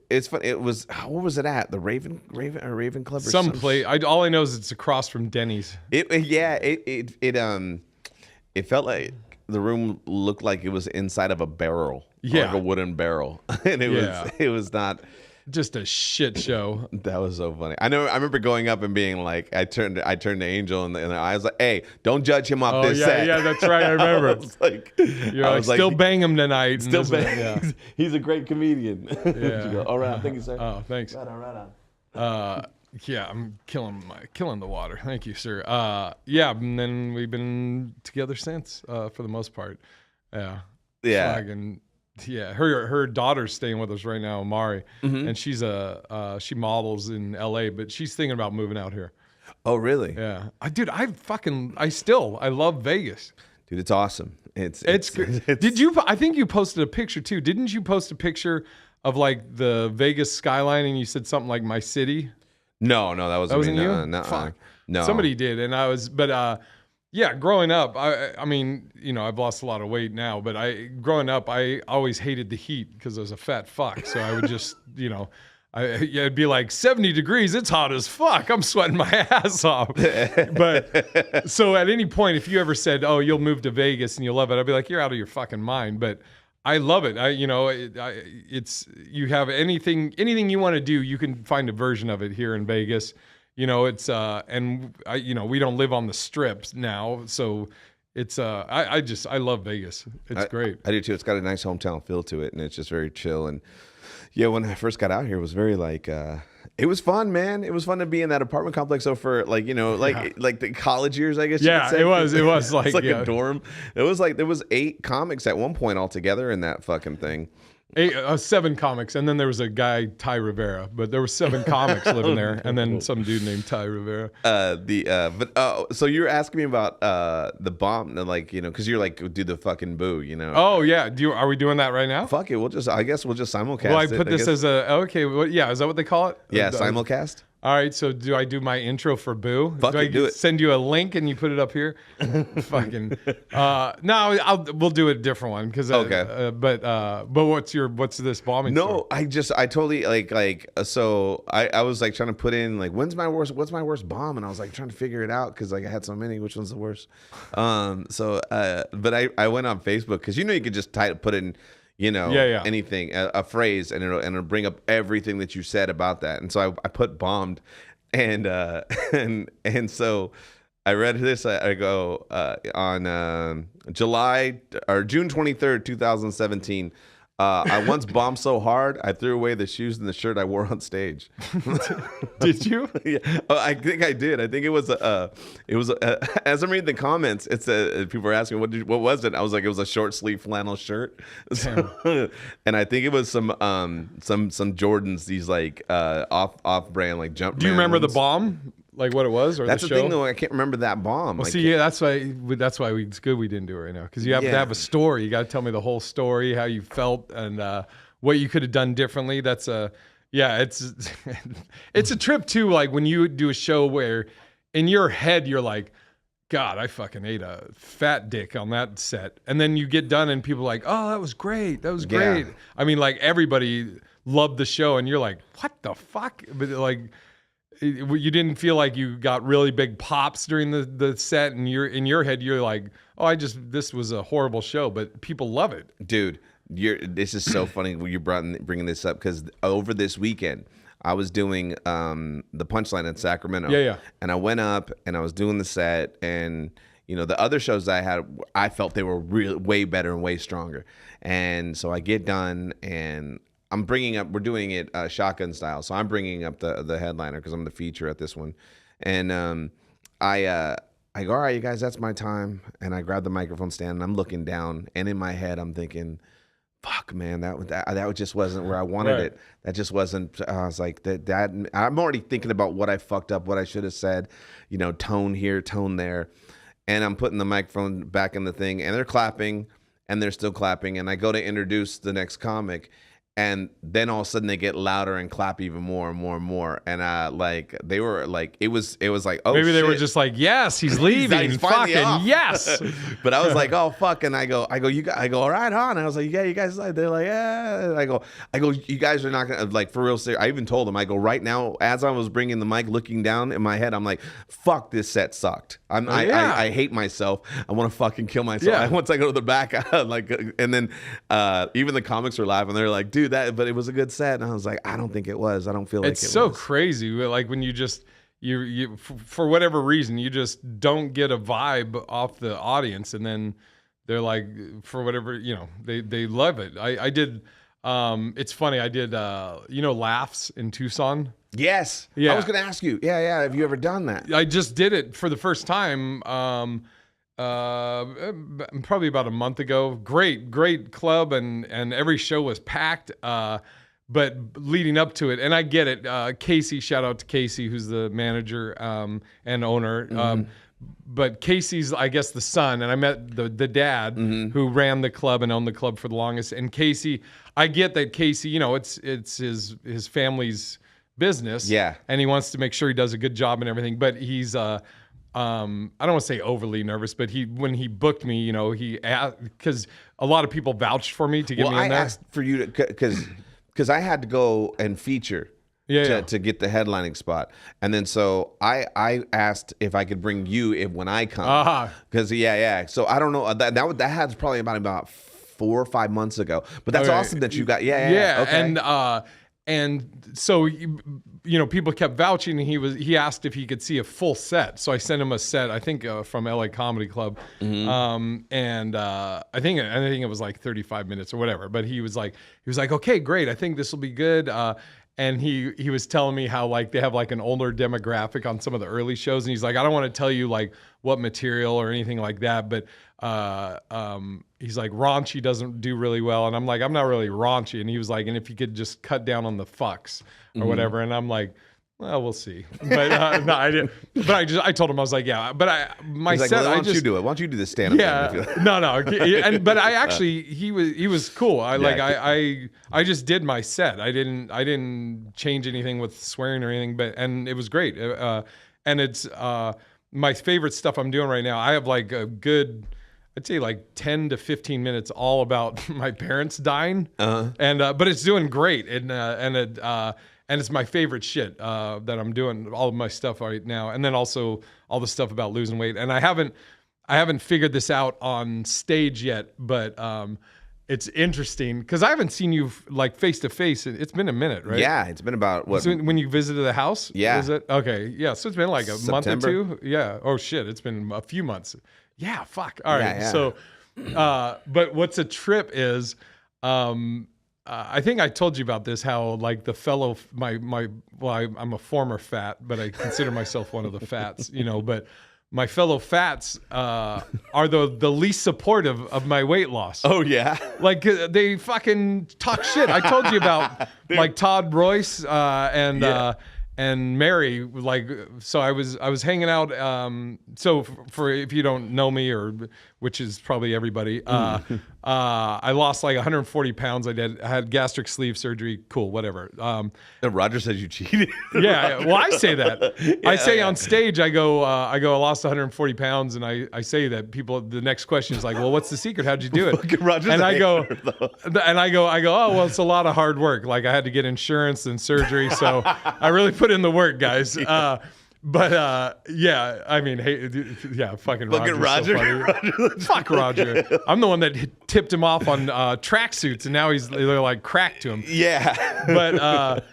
[SPEAKER 1] it's fun. It was, what was it at? The Raven Club or
[SPEAKER 2] some place. All I know is it's across from Denny's.
[SPEAKER 1] It felt like the room looked like it was inside of a barrel, like a wooden barrel, and it was not.
[SPEAKER 2] Just a shit show.
[SPEAKER 1] That was so funny. I remember going up and being like, I turned to Angel and I was like, hey, don't judge him off this set.
[SPEAKER 2] Yeah, that's right. I remember.
[SPEAKER 1] I was like,
[SPEAKER 2] You're like, still bang him tonight.
[SPEAKER 1] Still bang. Yeah. He's a great comedian.
[SPEAKER 2] Yeah.
[SPEAKER 1] Go, all right, thank you, sir.
[SPEAKER 2] Oh, thanks.
[SPEAKER 1] Right on.
[SPEAKER 2] Yeah, I'm killing the water. Thank you, sir. Yeah, and then we've been together since, for the most part. Yeah.
[SPEAKER 1] Yeah.
[SPEAKER 2] Yeah, her daughter's staying with us right now, Amari, and she's she models in LA, but she's thinking about moving out here.
[SPEAKER 1] Oh, really?
[SPEAKER 2] Yeah, I love Vegas.
[SPEAKER 1] Dude, it's awesome.
[SPEAKER 2] It's good. Did you? I think you posted a picture too. Didn't you post a picture of like the Vegas skyline and you said something like "my city"?
[SPEAKER 1] No, that wasn't me.
[SPEAKER 2] You.
[SPEAKER 1] Fuck. No,
[SPEAKER 2] somebody did, and I was, but yeah, growing up, I mean, you know, I've lost a lot of weight now, but growing up, I always hated the heat because I was a fat fuck. So I would just, you know, it'd be like 70 degrees. It's hot as fuck. I'm sweating my ass off. But so at any point, if you ever said, oh, you'll move to Vegas and you'll love it, I'd be like, you're out of your fucking mind. But I love it. It's you have anything you want to do, you can find a version of it here in Vegas. You know, it's we don't live on the strips now, so it's I love Vegas. It's great.
[SPEAKER 1] I do too. It's got a nice hometown feel to it, and it's just very chill. And yeah, when I first got out here, it was very like it was fun, man. It was fun to be in that apartment complex. So for like, you know, like the college years, I guess.
[SPEAKER 2] Yeah,
[SPEAKER 1] you could say.
[SPEAKER 2] it was like
[SPEAKER 1] it's like a dorm. It was like there was 8 comics at one point altogether in that fucking thing.
[SPEAKER 2] 7 comics, and then there was a guy, Ty Rivera, but there were 7 comics living there, and then some dude named Ty Rivera.
[SPEAKER 1] So you're asking me about the bomb, like, you know, because you're like, do the fucking boo, you know?
[SPEAKER 2] Oh yeah, are we doing that right now?
[SPEAKER 1] Fuck it, I guess we'll just simulcast.
[SPEAKER 2] Well, I put this as yeah, is that what they call it?
[SPEAKER 1] Yeah, simulcast.
[SPEAKER 2] All right, so do I do my intro for Boo?
[SPEAKER 1] Fuck it, do it.
[SPEAKER 2] Send you a link and you put it up here? Fucking. No, we'll do a different one because.
[SPEAKER 1] Okay.
[SPEAKER 2] But what's this bombing?
[SPEAKER 1] No, story? I totally like. So I was like trying to put in like what's my worst bomb, and I was like trying to figure it out because like I had so many. Which one's the worst? But I went on Facebook because you know you could just put in. You know, anything, a phrase, and it'll bring up everything that you said about that. And so I put bombed, and so I read this. I go on June 23rd, 2017. I once bombed so hard I threw away the shoes and the shirt I wore on stage.
[SPEAKER 2] Did you?
[SPEAKER 1] Yeah, I think I did. I think it was as I'm reading the comments, it's people were asking what was it? I was like, it was a short sleeve flannel shirt. So, and I think it was some Jordans, these like off brand like jump.
[SPEAKER 2] Do you remember the bomb? Like what it was, or
[SPEAKER 1] that's
[SPEAKER 2] the
[SPEAKER 1] the
[SPEAKER 2] show?
[SPEAKER 1] thing though. I can't remember that bomb.
[SPEAKER 2] Well, see, yeah, that's why it's good we didn't do it right now because you have to have a story. You got to tell me the whole story, how you felt, and what you could have done differently. It's it's a trip too. Like when you do a show where in your head you're like, God, I fucking ate a fat dick on that set, and then you get done and people are like, oh, that was great, great. I mean, like everybody loved the show, and you're like, what the fuck? But like. You didn't feel like you got really big pops during the set, and in your head you're like, oh, this was a horrible show, but people love it,
[SPEAKER 1] dude. This is so funny when you're bringing this up because over this weekend I was doing the Punchline in Sacramento, and I went up and I was doing the set, and you know the other shows I had, I felt they were way better and way stronger, and so I get done and. We're doing it shotgun style. So I'm bringing up the headliner because I'm the feature at this one. And I go, all right, you guys, that's my time. And I grab the microphone stand and I'm looking down. And in my head, I'm thinking, fuck, man, that just wasn't where I wanted it. That just wasn't, I was like, that I'm already thinking about what I fucked up, what I should have said, you know, tone here, tone there. And I'm putting the microphone back in the thing and they're clapping and they're still clapping. And I go to introduce the next comic. And then all of a sudden they get louder and clap even more and more and more. And like they were like it was like, oh,
[SPEAKER 2] maybe
[SPEAKER 1] shit.
[SPEAKER 2] They were just like, yes, he's leaving. He's fucking off. Yes.
[SPEAKER 1] But I was like, oh fuck. And I go, all right, huh? And I was like, yeah, you guys like, they're like, yeah. And I go, you guys are not gonna like for real serious. I even told them, I go, right now, as I was bringing the mic, looking down in my head, I'm like, fuck, this set sucked. I hate myself. I want to fucking kill myself.
[SPEAKER 2] Yeah.
[SPEAKER 1] Once I go to the back, like, and then even the comics are laughing. They're like, dude. dude, but it was a good set. And I was like, I don't think it was. I don't feel like
[SPEAKER 2] it's so crazy. Like when you just, you for whatever reason, you just don't get a vibe off the audience. And then they're like, for whatever, they love it. I did, it's funny. I did, Laughs in Tucson.
[SPEAKER 1] Yes.
[SPEAKER 2] Yeah.
[SPEAKER 1] I was going to ask you. Yeah. Have you ever done that?
[SPEAKER 2] I just did it for the first time. Probably about a month ago. Great club, and every show was packed. But leading up to it, and I get it. Casey, shout out to Casey, who's the manager and owner. But Casey's, I guess, the son, and I met the dad who ran the club and owned the club for the longest. And Casey, I get that Casey, it's his family's business.
[SPEAKER 1] Yeah.
[SPEAKER 2] And he wants to make sure he does a good job and everything. But he's I don't want to say overly nervous, but when he booked me, he asked, because a lot of people vouched for me to get me in there.
[SPEAKER 1] I asked for you to, because I had to go and feature to get the headlining spot, and then so I asked if I could bring you when I come, because So I don't know that had probably about 4 or 5 months ago, but that's awesome that you got okay.
[SPEAKER 2] And so, people kept vouching, and he asked if he could see a full set. So I sent him a set, I think from LA Comedy Club. And I think it was like 35 minutes or whatever. But he was like, okay, great. I think this will be good. And he was telling me how like they have like an older demographic on some of the early shows. And he's like, I don't want to tell you like what material or anything like that, but he's like, raunchy doesn't do really well. And I'm like, I'm not really raunchy. And he was like, and if you could just cut down on the fucks or whatever. And I'm like, well, we'll see. But no, I didn't. But I told him, I was like, yeah. But
[SPEAKER 1] He's like, why don't you do it? Why don't you do the stand-up?
[SPEAKER 2] Yeah. No. But I actually, he was cool. I just did my set. I didn't change anything with swearing or anything. And it was great. And it's my favorite stuff I'm doing right now. I have like a good, I'd say like 10 to 15 minutes all about my parents dying. And but it's doing great. And it's my favorite shit that I'm doing, all of my stuff right now. And then also all the stuff about losing weight. And I haven't figured this out on stage yet, but it's interesting because I haven't seen you like face to face. It's been a minute, right?
[SPEAKER 1] Yeah, it's been about what?
[SPEAKER 2] So when you visited the house?
[SPEAKER 1] Yeah.
[SPEAKER 2] Is it? Okay. Yeah. So it's been like a month or two. Yeah. Oh shit. It's been a few months. Yeah. Fuck. All right.
[SPEAKER 1] Yeah.
[SPEAKER 2] So, but what's a trip is, I think I told you about this, how like the fellow, I'm a former fat, but I consider myself one of the fats, but my fellow fats are the least supportive of my weight loss.
[SPEAKER 1] Oh yeah.
[SPEAKER 2] Like they fucking talk shit. I told you about like Todd Royce and Mary, like, so I was hanging out. So for if you don't know me, or which is probably everybody, I lost like 140 pounds. I had gastric sleeve surgery. Cool, whatever.
[SPEAKER 1] Roger says you cheated.
[SPEAKER 2] Yeah, well, I say that. I say on stage, I lost 140 pounds, and I say that people. The next question is like, well, what's the secret? How'd you do it?
[SPEAKER 1] Roger's
[SPEAKER 2] and I go, oh, well, it's a lot of hard work. Like I had to get insurance and surgery, so I really put in the work, guys. But yeah, I mean, hey, yeah, fucking Roger. So funny. Fuck Roger. I'm the one that tipped him off on tracksuits, and now they're like crack to him.
[SPEAKER 1] Yeah.
[SPEAKER 2] But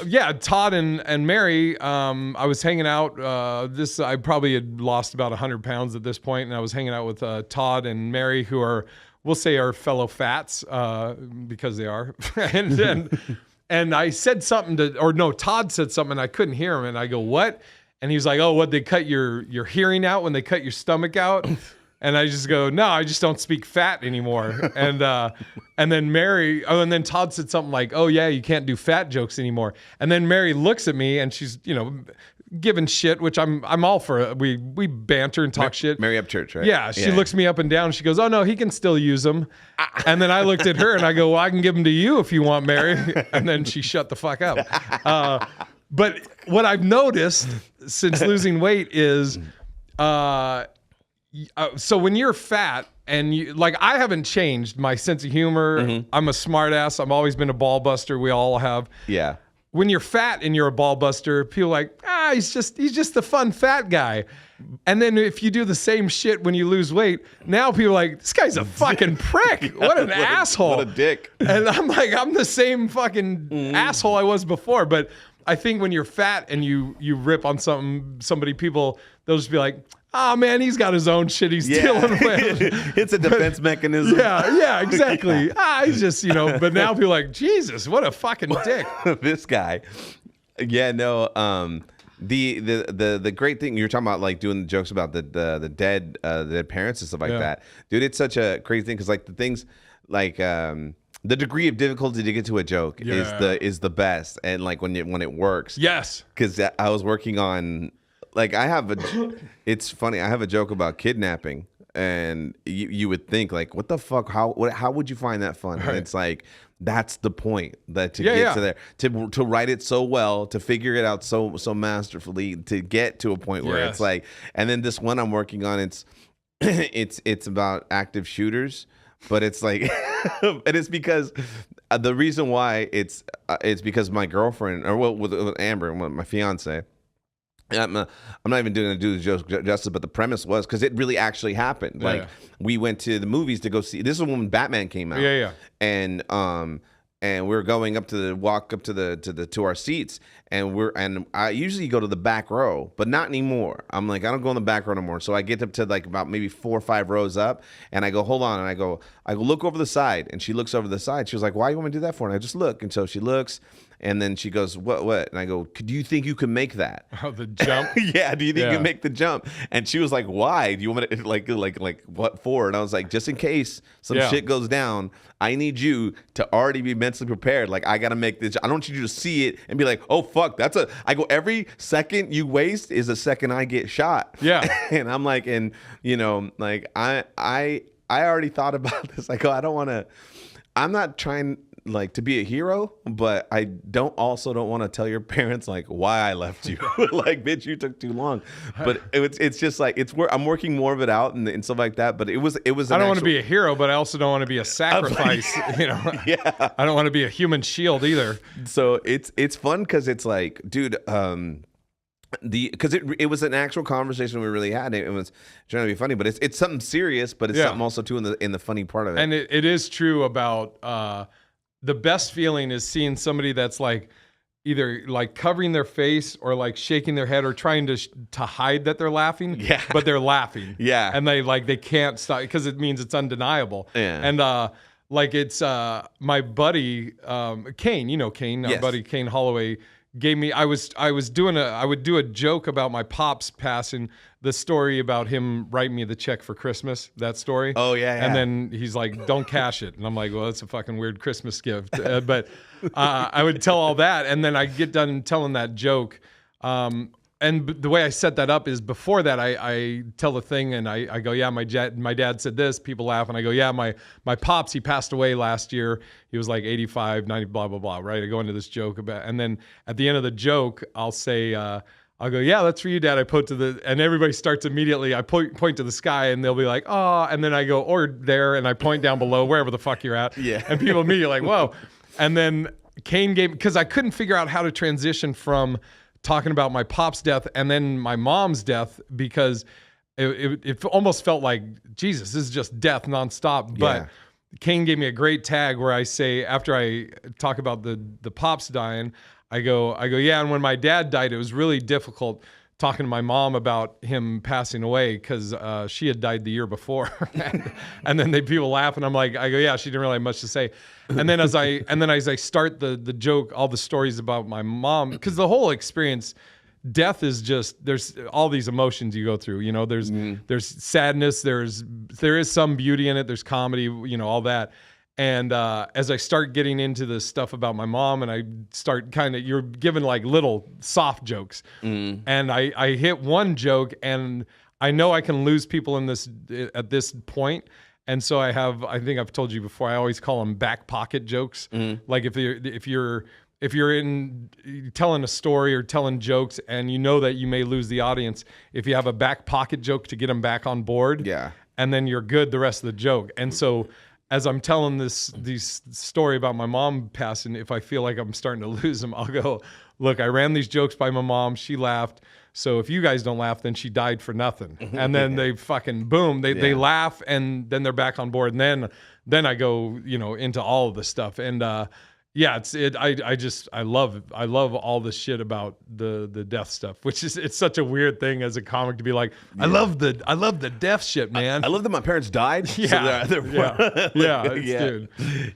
[SPEAKER 2] yeah, Todd and Mary, I was hanging out. I probably had lost about 100 pounds at this point, and I was hanging out with Todd and Mary, who we'll say are fellow fats because they are, and I said something Todd said something, and I couldn't hear him, and I go, what? And he was like, oh, what, they cut your hearing out when they cut your stomach out? And I just go, no, I just don't speak fat anymore. And then Mary, and then Todd said something like, oh yeah, you can't do fat jokes anymore. And then Mary looks at me, and she's, giving shit, which I'm all for. We banter and talk shit.
[SPEAKER 1] Mary Upchurch, right?
[SPEAKER 2] Yeah, she looks me up and down. She goes, oh no, he can still use them. And then I looked at her and I go, well, I can give them to you if you want, Mary. And then she shut the fuck up. But what I've noticed since losing weight is, so when you're fat and I haven't changed my sense of humor. I'm a smart ass. I've always been a ball buster. We all have.
[SPEAKER 1] Yeah.
[SPEAKER 2] when you're fat and you're a ball buster, people are like, he's just the fun fat guy. And then if you do the same shit when you lose weight, now people are like, this guy's a fucking prick. What an asshole.
[SPEAKER 1] What a dick.
[SPEAKER 2] And I'm like, I'm the same fucking asshole I was before. But I think when you're fat and you rip on somebody, people, they'll just be like, oh man, he's got his own shit he's dealing with.
[SPEAKER 1] It's a defense mechanism.
[SPEAKER 2] Yeah, exactly. He's just, but now people are like, Jesus, what a fucking dick.
[SPEAKER 1] This guy. Yeah, no, the great thing you're talking about, like doing the jokes about the dead parents and stuff like that, dude. It's such a crazy thing because like the things like the degree of difficulty to get to a joke is the best, and like when it works.
[SPEAKER 2] Yes.
[SPEAKER 1] Because I was working on like it's funny. I have a joke about kidnapping, and you would think like, what the fuck? How would you find that fun? Right. And it's like. That's the point, that to get to there, to write it so well, to figure it out so masterfully, to get to a point where it's like, and then this one I'm working on, it's about active shooters, but it's like, and it's because the reason why it's because my girlfriend, or with Amber, my fiance. I'm not even going to do the joke justice, but the premise was because it really actually happened. We went to the movies to go see. This is when Batman came out. And we were going up to our seats, and I usually go to the back row, but not anymore. I'm like, I don't go in the back row anymore. So I get up to like about maybe 4 or 5 rows up, and I go, hold on, and I go look over the side, and she looks over the side. She was like, why you want me to do that for? And I just look, and so she looks. And then she goes, what? And I go, do you think you can make that?
[SPEAKER 2] Oh, the jump?
[SPEAKER 1] Yeah, do you think you can make the jump? And she was like, why? Do you want me to, like what for? And I was like, just in case some shit goes down, I need you to already be mentally prepared. Like, I got to make this. I don't want you to see it and be like, oh, fuck, I go, every second you waste is a second I get shot.
[SPEAKER 2] Yeah.
[SPEAKER 1] And I'm like, like, I already thought about this. I go, I'm not trying like to be a hero, but I don't want to tell your parents like why I left you. Like, bitch, you took too long. But it's just like I'm working more of it out and stuff like that. But it was. I
[SPEAKER 2] don't want to be a hero, but I also don't want to be a sacrifice.
[SPEAKER 1] Yeah.
[SPEAKER 2] I don't want to be a human shield either.
[SPEAKER 1] So it's fun because it's like, dude. Because it was an actual conversation we really had. It was trying to be funny, but it's something serious, but it's something also too in the funny part of it.
[SPEAKER 2] And it is true about the best feeling is seeing somebody that's like either like covering their face or like shaking their head or trying to hide that they're laughing. Yeah. But they're laughing.
[SPEAKER 1] Yeah.
[SPEAKER 2] And they can't stop because it means it's undeniable. Yeah. And like it's my buddy Kane, Kane, our buddy Kane Holloway gave me. I would do a joke about my pops passing, the story about him writing me the check for Christmas, that story.
[SPEAKER 1] Oh yeah.
[SPEAKER 2] And then he's like, don't cash it. And I'm like, well, that's a fucking weird Christmas gift. But I would tell all that, and then I get done telling that joke. And the way I set that up is before that, I tell the thing and I go, yeah, my dad said this, people laugh. And I go, yeah, my pops, he passed away last year. He was like 85, 90, blah, blah, blah, right? I go into this joke about, and then at the end of the joke, I'll say, I'll go, yeah, that's for you, Dad. I put and everybody starts immediately. I point to the sky and they'll be like, oh, and then I go, or there, and I point down below, wherever the fuck you're at. Yeah. And people immediately like, whoa. And then Kane because I couldn't figure out how to transition from talking about my pop's death and then my mom's death because it almost felt like, Jesus, this is just death nonstop. But Kane gave me a great tag where I say, after I talk about the pops dying, I go, yeah, and when my dad died, it was really difficult talking to my mom about him passing away because she had died the year before. And then people laugh, and I go, yeah, she didn't really have much to say. And then as I start the joke, all the stories about my mom, because the whole experience, death is just, there's all these emotions you go through. There's sadness, there is some beauty in it, there's comedy, all that. And as I start getting into the stuff about my mom, and I start you're given like little soft jokes, and I hit one joke, and I know I can lose people at this point, and so I think I've told you before, I always call them back pocket jokes. Like if you're in telling a story or telling jokes, and you know that you may lose the audience, if you have a back pocket joke to get them back on board, and then you're good the rest of the joke, and so. as I'm telling this story about my mom passing, if I feel like I'm starting to lose them, I'll go, look, I ran these jokes by my mom. She laughed. So if you guys don't laugh, then she died for nothing. And then they fucking boom, they laugh, and then they're back on board. And then I go, into all of the stuff. And I love all the shit about the death stuff, which is, it's such a weird thing as a comic to be like, I love the death shit, man.
[SPEAKER 1] I love that my parents died.
[SPEAKER 2] Yeah. Dude.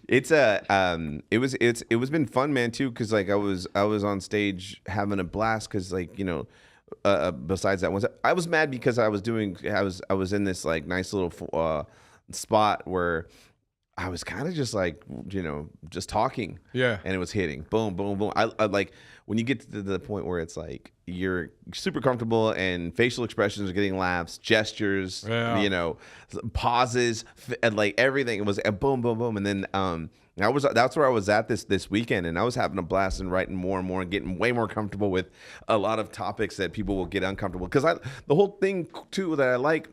[SPEAKER 1] It's it was been fun, man, too, because like I was on stage having a blast because besides that one, I was mad because I was in this like nice little spot where I was kind of just like, just talking.
[SPEAKER 2] Yeah.
[SPEAKER 1] And it was hitting. Boom, boom, boom. I like when you get to the point where it's like you're super comfortable and facial expressions are getting laughs, gestures, pauses, and like everything. It was boom, boom, boom. And then that's where I was at this weekend, and I was having a blast and writing more and more and getting way more comfortable with a lot of topics that people will get uncomfortable. Because the whole thing too that I like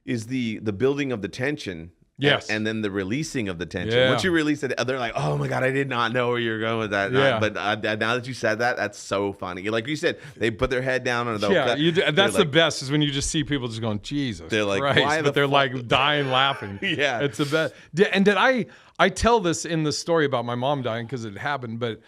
[SPEAKER 1] is the building of the tension.
[SPEAKER 2] Yes.
[SPEAKER 1] And then the releasing of the tension.
[SPEAKER 2] Yeah.
[SPEAKER 1] Once you release it, they're like, oh my God, I did not know where you were going with that.
[SPEAKER 2] Yeah.
[SPEAKER 1] But now that you said that, that's so funny. Like you said, they put their head down.
[SPEAKER 2] That's the best is when you just see people just going, Jesus
[SPEAKER 1] they're like,
[SPEAKER 2] Christ.
[SPEAKER 1] why
[SPEAKER 2] but they're like dying laughing.
[SPEAKER 1] Yeah.
[SPEAKER 2] It's the best. And did I tell this in the story about my mom dying because it happened, but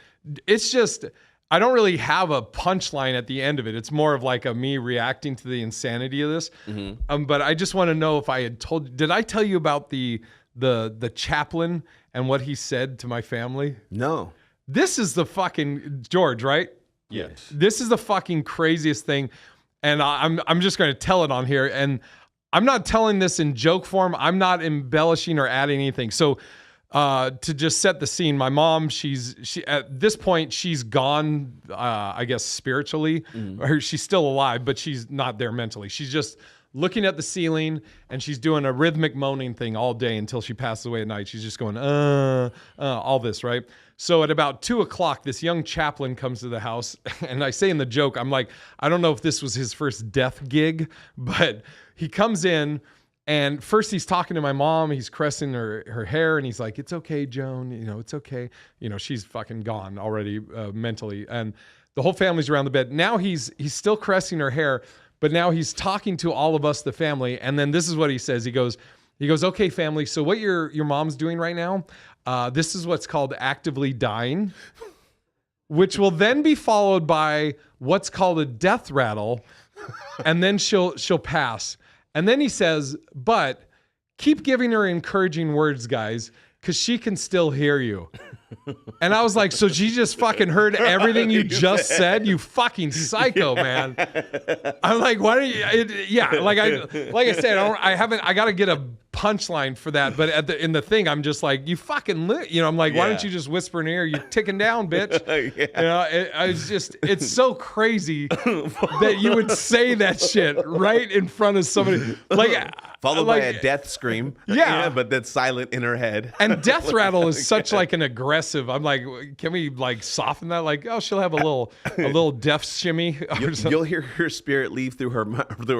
[SPEAKER 2] it's just, I don't really have a punchline at the end of it. It's more of like me reacting to the insanity of this. Mm-hmm. But I just want to know if I had did I tell you about the chaplain and what he said to my family?
[SPEAKER 1] No.
[SPEAKER 2] This is the fucking George, right?
[SPEAKER 3] Yes.
[SPEAKER 2] This is the fucking craziest thing. And I'm just going to tell it on here. And I'm not telling this in joke form. I'm not embellishing or adding anything. So, to just set the scene, my mom, she at this point, she's gone, I guess, spiritually. Or she's still alive, but she's not there mentally. She's just looking at the ceiling, and she's doing a rhythmic moaning thing all day until she passes away at night. She's just going, all this, right? So at about 2:00, this young chaplain comes to the house, and I say in the joke, I'm like, I don't know if this was his first death gig, but he comes in. And first he's talking to my mom, he's caressing her hair, and he's like, it's okay, Joan, it's okay. She's fucking gone already mentally. And the whole family's around the bed. Now he's still caressing her hair, but now he's talking to all of us, the family. And then this is what he says. He goes, okay, family, so what your mom's doing right now, this is what's called actively dying, which will then be followed by what's called a death rattle, and then she'll pass. And then he says, but keep giving her encouraging words, guys, because she can still hear you. And I was like, so she just fucking heard everything you just said? You fucking psycho, man. I'm like, why don't you? Like I said, I got to get a punchline for that. But in the thing, I'm just like, you fucking, I'm like, why don't you just whisper in her ear? You're ticking down, bitch. It's so crazy that you would say that shit right in front of somebody.
[SPEAKER 1] Followed by a death scream.
[SPEAKER 2] Yeah.
[SPEAKER 1] But that's silent in her head.
[SPEAKER 2] And death rattle is such like an aggressive. I'm like, can we like soften that? Like, oh, she'll have a little death shimmy.
[SPEAKER 1] You'll hear her spirit leave through her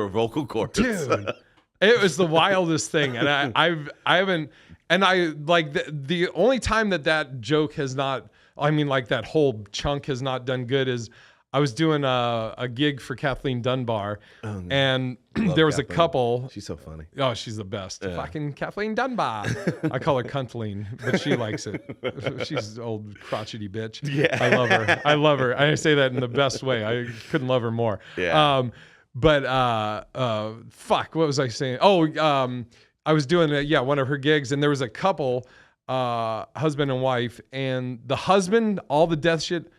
[SPEAKER 1] vocal cords.
[SPEAKER 2] Dude, it was the wildest thing. And I haven't, and I like the only time that joke has not, like that whole chunk has not done good is I was doing a gig for Kathleen Dunbar, and there was Kathleen. A couple.
[SPEAKER 1] She's so funny.
[SPEAKER 2] Oh, she's the best. Yeah. Fucking Kathleen Dunbar. I call her Cuntleen, but she likes it. She's an old crotchety bitch.
[SPEAKER 1] Yeah.
[SPEAKER 2] I love her. I say that in the best way. I couldn't love her more.
[SPEAKER 1] Yeah.
[SPEAKER 2] Fuck, what was I saying? I was doing one of her gigs, and there was a couple, husband and wife, and the husband, all the death shit,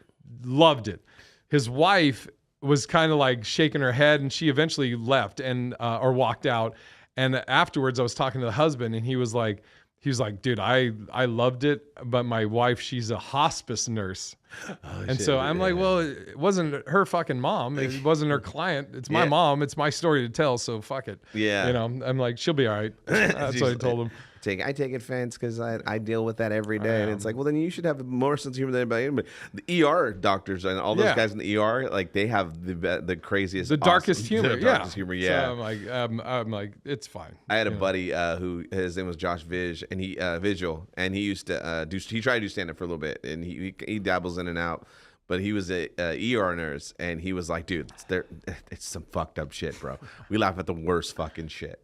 [SPEAKER 2] loved it. His wife was kind of like shaking her head, and she eventually left or walked out. And afterwards, I was talking to the husband, and he was like, dude, I loved it, but my wife, she's a hospice nurse. And so I'm like, well, it wasn't her fucking mom. It wasn't her client. It's my mom. It's my story to tell. So fuck it.
[SPEAKER 1] Yeah.
[SPEAKER 2] You know, I'm like, she'll be all right. That's what I told him.
[SPEAKER 1] I take offense because I deal with that every day, and it's like, well, then you should have more sense of humor than anybody. But the ER doctors and all those guys in the ER, like they have the craziest,
[SPEAKER 2] the darkest humor.
[SPEAKER 1] The darkest humor. Yeah.
[SPEAKER 2] So I'm like, it's fine.
[SPEAKER 1] I had a buddy who his name was Josh and he Vigil, and he used to he tried to do stand up for a little bit, and he dabbles in and out. But he was a ER nurse, and he was like, dude, it's some fucked up shit, bro. We laugh at the worst fucking shit.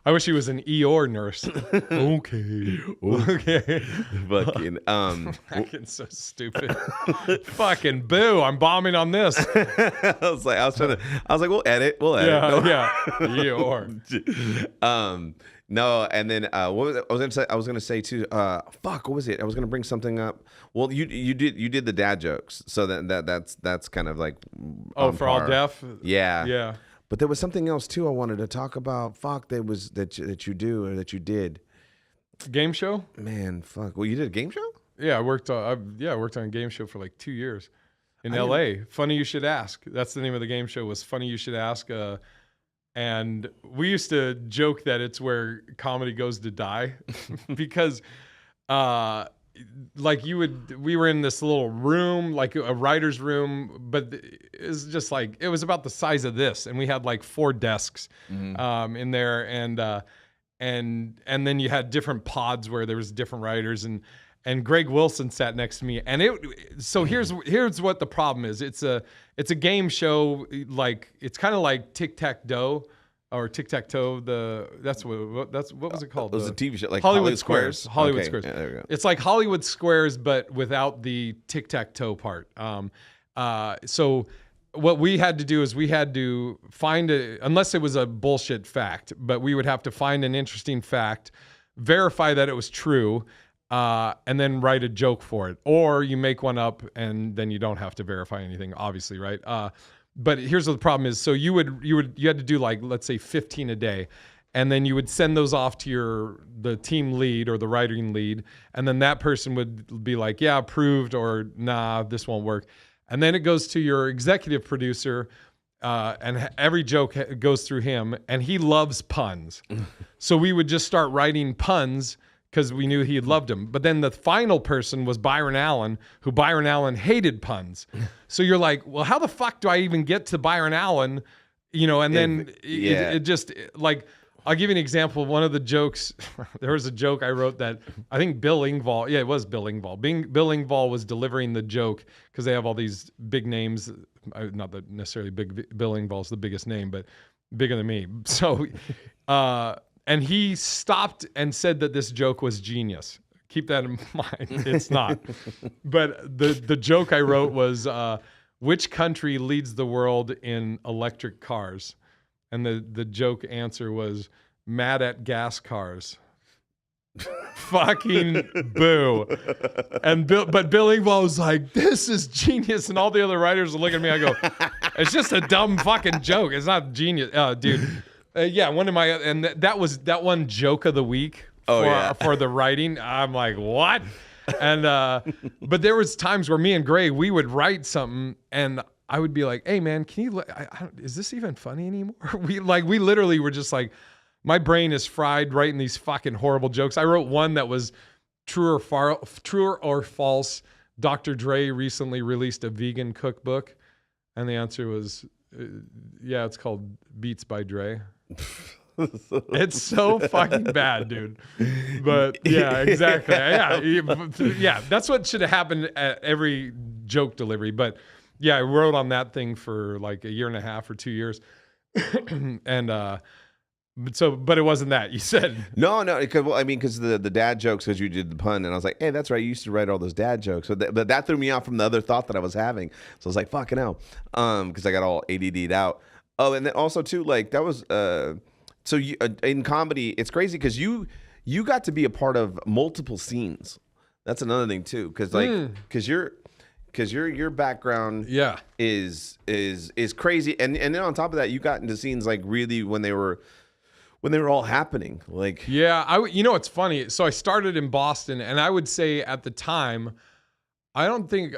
[SPEAKER 2] I wish he was an ER nurse. Okay.
[SPEAKER 1] Fucking,
[SPEAKER 2] fucking so stupid. Fucking boo, I'm bombing on this.
[SPEAKER 1] I was like, we'll edit.
[SPEAKER 2] Yeah, ER.
[SPEAKER 1] No, and then what was it? I was gonna say too. What was it? I was gonna bring something up. Well, you did the dad jokes, so that's kind of like
[SPEAKER 2] for all deaf.
[SPEAKER 1] Yeah. But there was something else too I wanted to talk about. Fuck, that you do or that you did.
[SPEAKER 2] Game show?
[SPEAKER 1] Man, fuck. Well, you did a game show?
[SPEAKER 2] Yeah, I worked on a game show for like 2 years in LA. Funny You Should Ask. That's the name of the game show. Was Funny You Should Ask. And we used to joke that it's where comedy goes to die because we were in this little room, like a writer's room, but it was just like, it was about the size of this. And we had like 4 desks in there. And then you had different pods where there was different writers, and Greg Wilson sat next to me. And here's what the problem is. It's a game show, like it's kind of like Tic-Tac-Toe or Tic-Tac-Toe. What was it called?
[SPEAKER 1] It was a TV show, like
[SPEAKER 2] Hollywood Squares. Hollywood
[SPEAKER 1] Okay.
[SPEAKER 2] Squares.
[SPEAKER 1] Yeah, there we go.
[SPEAKER 2] It's like Hollywood Squares, but without the Tic-Tac-Toe part. So what we had to do is we had to find unless it was a bullshit fact, but we would have to find an interesting fact, verify that it was true, and then write a joke for it. Or you make one up and then you don't have to verify anything, obviously, right? But here's what the problem is. So you had to do, like, let's say 15 a day. And then you would send those off to the team lead or the writing lead. And then that person would be like, yeah, approved, or nah, this won't work. And then it goes to your executive producer, and every joke goes through him, and he loves puns. So we would just start writing puns because we knew he loved them. But then the final person was Byron Allen, who Byron Allen hated puns. So you're like, well, how the fuck do I even get to Byron Allen? You know, and then it just, like, I'll give you an example. One of the jokes, there was a joke I wrote that I think Bill Engvall, it was Bill Engvall. Bill Engvall was delivering the joke because they have all these big names. Not that necessarily Bill Engvall's the biggest name, but bigger than me. So, and he stopped and said that this joke was genius. Keep that in mind. It's not. But the joke I wrote was, which country leads the world in electric cars? And the joke answer was, mad at gas cars. Fucking boo. But Bill Engvall was like, this is genius. And all the other writers are looking at me. I go, it's just a dumb fucking joke. It's not genius. Dude. That was that one joke of the week for the writing. I'm like, what? And but there was times where me and Gray, we would write something and I would be like, hey man, can you, is this even funny anymore? We literally were just like, my brain is fried writing these fucking horrible jokes. I wrote one that was true or false. Dr. Dre recently released a vegan cookbook. And the answer was, yeah, it's called Beats by Dre. It's so fucking bad, dude. But yeah, exactly. Yeah, that's what should have happened at every joke delivery. But yeah, I wrote on that thing for like a year and a half or 2 years. And but it wasn't that you said.
[SPEAKER 1] No, because the dad jokes, because you did the pun, and I was like, hey, that's right, you used to write all those dad jokes. But that threw me off from the other thought that I was having. So I was like, fucking hell, because I got all ADD'd out. Oh, and then also too, like that was so you, in comedy, it's crazy because you got to be a part of multiple scenes. That's another thing too, because your background is crazy, and then on top of that, you got into scenes like really when they were all happening. Like
[SPEAKER 2] you know, it's funny. So I started in Boston, and I would say at the time, It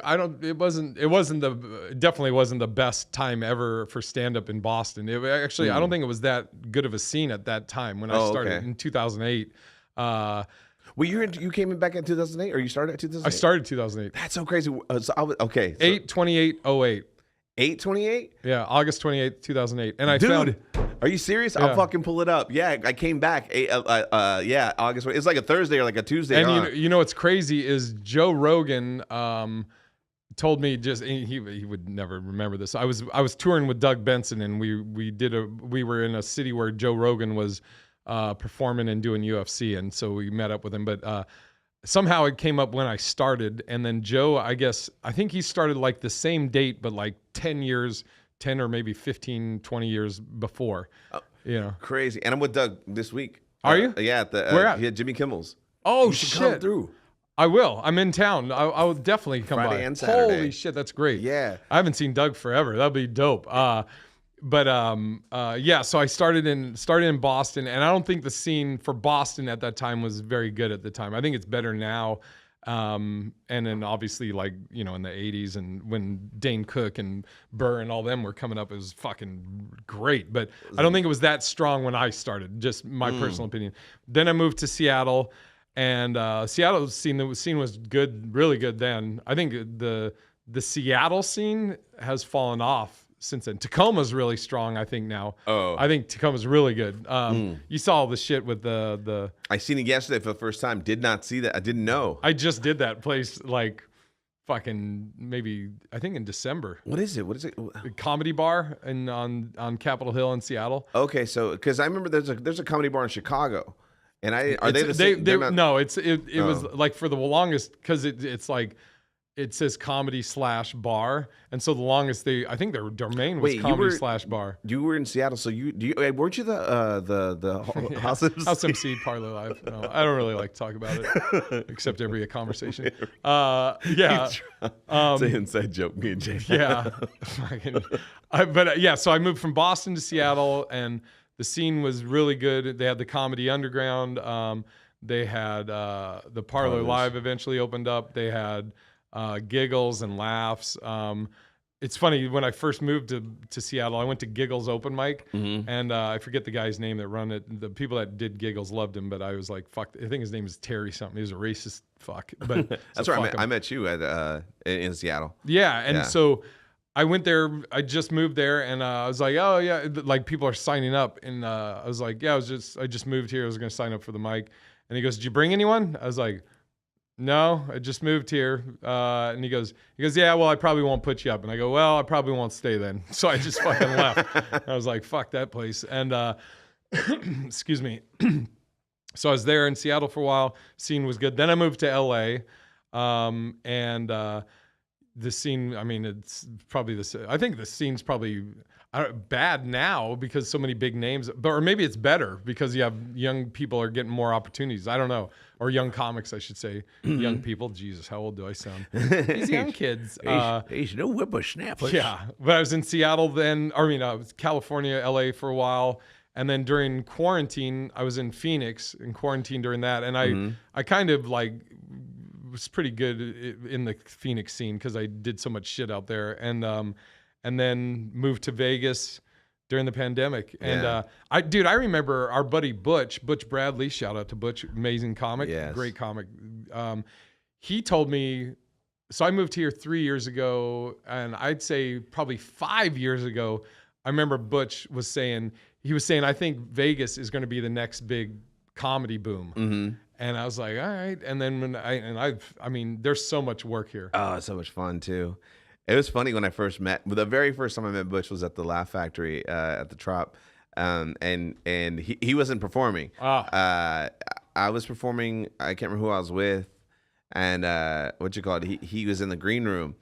[SPEAKER 2] definitely wasn't the best time ever for stand up in Boston. I don't think it was that good of a scene at that time when I started in 2008.
[SPEAKER 1] Well, you came in back in 2008, or you started at 2008?
[SPEAKER 2] I started 2008.
[SPEAKER 1] That's so crazy. So I was, okay. So
[SPEAKER 2] 8/28/08.
[SPEAKER 1] 8/28?
[SPEAKER 2] Yeah, August 28th, 2008. And
[SPEAKER 1] Dude, are you serious?
[SPEAKER 2] Yeah.
[SPEAKER 1] I'll fucking pull it up. Yeah, I came back. August. It's like a Thursday or like a Tuesday.
[SPEAKER 2] And you know what's crazy is Joe Rogan told me he would never remember this. I was touring with Doug Benson, and we were in a city where Joe Rogan was performing and doing UFC, and so we met up with him. But somehow it came up when I started, and then Joe, I think he started like the same date, but like 10 or maybe 15, 20 years before.
[SPEAKER 1] Crazy. And I'm with Doug this week.
[SPEAKER 2] Are you?
[SPEAKER 1] Yeah,
[SPEAKER 2] Where at?
[SPEAKER 1] He had Jimmy Kimmel's.
[SPEAKER 2] Oh,
[SPEAKER 1] you
[SPEAKER 2] shit.
[SPEAKER 1] Come through.
[SPEAKER 2] I will. I'm in town. I will definitely come
[SPEAKER 1] Friday
[SPEAKER 2] by.
[SPEAKER 1] and Saturday.
[SPEAKER 2] Holy shit, that's great.
[SPEAKER 1] Yeah.
[SPEAKER 2] I haven't seen Doug forever. That'll be dope. So I started in Boston, and I don't think the scene for Boston at that time was very good at the time. I think it's better now. And then obviously, like, in the 80s, and when Dane Cook and Burr and all them were coming up, it was fucking great. But I don't think it was that strong when I started, just my personal opinion. Then I moved to Seattle, and Seattle's scene, the scene was good, really good then. I think the Seattle scene has fallen off since then. Tacoma's really strong, I think, now.
[SPEAKER 1] Oh.
[SPEAKER 2] I think Tacoma's really good. You saw all the shit with the
[SPEAKER 1] I seen it yesterday for the first time. Did not see that. I didn't know.
[SPEAKER 2] I just did that place like fucking maybe, I think in December.
[SPEAKER 1] What is it?
[SPEAKER 2] The Comedy Bar on Capitol Hill in Seattle.
[SPEAKER 1] Okay, so because I remember there's a comedy bar in Chicago, and are they the same?
[SPEAKER 2] No, it was like for the longest, because it's like it says comedy/bar, and so the longest I think their domain was comedy/bar.
[SPEAKER 1] You were in Seattle, so weren't you the
[SPEAKER 2] House MC Parlor Live? No, I don't really like to talk about it, except every conversation. Yeah,
[SPEAKER 1] it's an inside joke, me and Jay.
[SPEAKER 2] Yeah, so I moved from Boston to Seattle, and the scene was really good. They had the Comedy Underground. They had the Parlor Live eventually opened up. They had Giggles and Laughs. It's funny, when I first moved to Seattle, I went to Giggles open mic, and I forget the guy's name that run it. The people that did Giggles loved him, but I was like, fuck. I think his name is Terry something. He was a racist fuck. But
[SPEAKER 1] that's right. I met you in Seattle.
[SPEAKER 2] Yeah, and so I went there. I just moved there, and I was like, oh yeah, like people are signing up, and I was like, yeah, I just moved here. I was going to sign up for the mic, and he goes, did you bring anyone? I was like, no, I just moved here. And he goes, yeah, well, I probably won't put you up. And I go, well, I probably won't stay then. So I just fucking left. I was like, fuck that place. And excuse me. So I was there in Seattle for a while. Scene was good. Then I moved to LA. And the scene, I mean, it's probably I think the scene's probably bad now because so many big names, or maybe it's better because you have young people are getting more opportunities. I don't know. Or young comics, I should say. Young people. Jesus, how old do I sound? These young kids.
[SPEAKER 1] He's no whippersnapper.
[SPEAKER 2] Yeah. But I was in Seattle then, I was California, LA for a while. And then during quarantine, I was in Phoenix in quarantine during that. And I kind of like was pretty good in the Phoenix scene because I did so much shit out there. And then moved to Vegas during the pandemic. And I remember our buddy Butch Bradley, shout out to Butch, amazing comic, great comic. He told me, so I moved here 3 years ago, and I'd say probably 5 years ago, I remember Butch was saying, I think Vegas is going to be the next big comedy boom. Mm-hmm. And I was like, all right. And then there's so much work here.
[SPEAKER 1] Oh, it's so much fun too. It was funny when I first met. The very first time I met Butch was at the Laugh Factory at the Trop, and he wasn't performing. I was performing. I can't remember who I was with, and he was in the green room,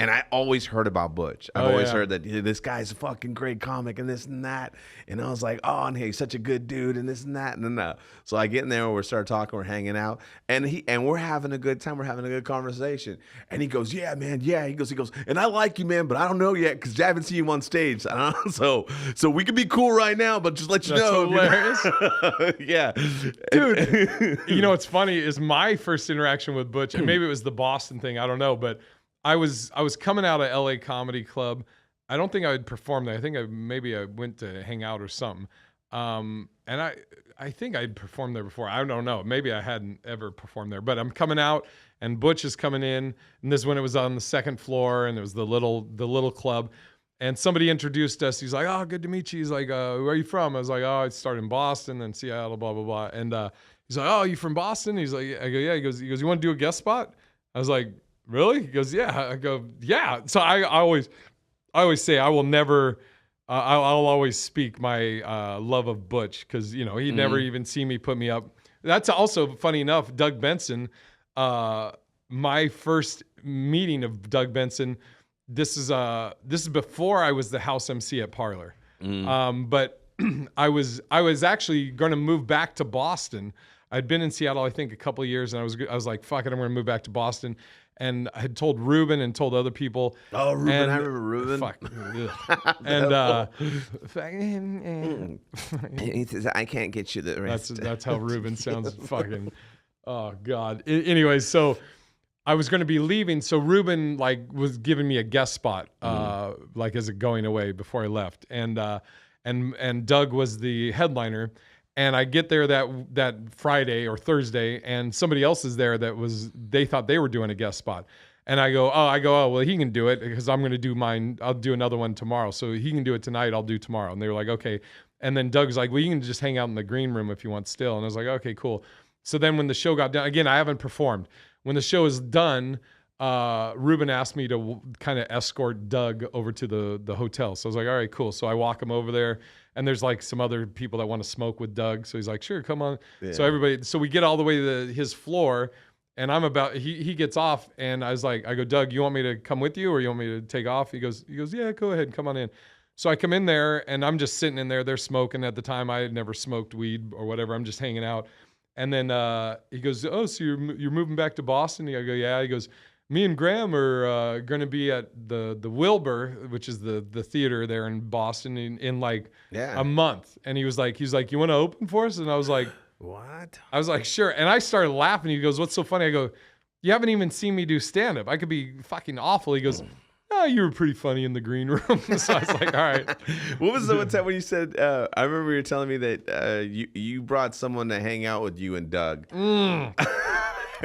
[SPEAKER 1] And I always heard about Butch. I've
[SPEAKER 2] Oh,
[SPEAKER 1] always
[SPEAKER 2] yeah.
[SPEAKER 1] heard that this guy's a fucking great comic and this and that. And I was like, oh, and he's such a good dude and this and that. And then so I get in there, we start talking, we're hanging out, and we're having a good time. We're having a good conversation. And he goes, yeah, man, yeah. He goes, and I like you, man, but I don't know yet because I haven't seen you on stage. I don't know. So we could be cool right now, but just let you
[SPEAKER 2] That's
[SPEAKER 1] know.
[SPEAKER 2] hilarious.
[SPEAKER 1] Yeah,
[SPEAKER 2] Dude. You know what's funny is my first interaction with Butch, and maybe it was the Boston thing, I don't know, but I was coming out of LA Comedy Club. I don't think I would perform there. I think maybe I went to hang out or something. And I think I'd performed there before. I don't know. Maybe I hadn't ever performed there. But I'm coming out, and Butch is coming in, and this is when it was on the second floor, and it was the little club. And somebody introduced us. He's like, "Oh, good to meet you." He's like, "Where are you from?" I was like, "Oh, I started in Boston, then Seattle, blah blah blah." And he's like, "Oh, you from Boston?" He's like, "I go, yeah." He goes, "You want to do a guest spot?" I was like, "Really?" He goes, "Yeah." I go, "Yeah." So I always say I will never. I'll always speak my love of Butch because he'd never even see me put me up. That's also funny enough. Doug Benson, my first meeting of Doug Benson. This is before I was the house MC at Parlor. But I was actually going to move back to Boston. I'd been in Seattle, I think, a couple of years, and I was like, fuck it, I'm going to move back to Boston. And I had told Ruben and told other people.
[SPEAKER 1] Oh, Ruben,
[SPEAKER 2] and,
[SPEAKER 1] I remember Ruben.
[SPEAKER 2] Fuck. And
[SPEAKER 1] he says, I can't get you the rest.
[SPEAKER 2] that's how Ruben sounds. Fucking. Oh God. Anyways, so I was going to be leaving, so Ruben was giving me a guest spot, as a going away before I left, and Doug was the headliner. And I get there that Friday or Thursday, and somebody else is there they thought they were doing a guest spot. And I go, well, he can do it because I'm going to do mine. I'll do another one tomorrow. So he can do it tonight. I'll do tomorrow. And they were like, okay. And then Doug's like, well, you can just hang out in the green room if you want still. And I was like, okay, cool. So then when the show got done, again, I haven't performed. When the show is done, Ruben asked me to kind of escort Doug over to the hotel. So I was like, all right, cool. So I walk him over there. And there's some other people that want to smoke with Doug. So he's like, sure, come on. Yeah. So we get all the way to his floor, and he gets off, and I go, Doug, you want me to come with you or you want me to take off? He goes, yeah, go ahead, come on in. So I come in there, and I'm just sitting in there. They're smoking. At the time, I had never smoked weed or whatever. I'm just hanging out. And then he goes, oh, so you're moving back to Boston? I go, yeah. He goes, me and Graham are going to be at the Wilbur, which is the theater there in Boston in a month. And he was like, you want to open for us? And I was like,
[SPEAKER 1] what?
[SPEAKER 2] I was like, sure. And I started laughing. He goes, what's so funny? I go, you haven't even seen me do stand-up. I could be fucking awful. He goes, oh, you were pretty funny in the green room. So I was like, all right.
[SPEAKER 1] What was the one time when you said, I remember you were telling me that you brought someone to hang out with you and Doug.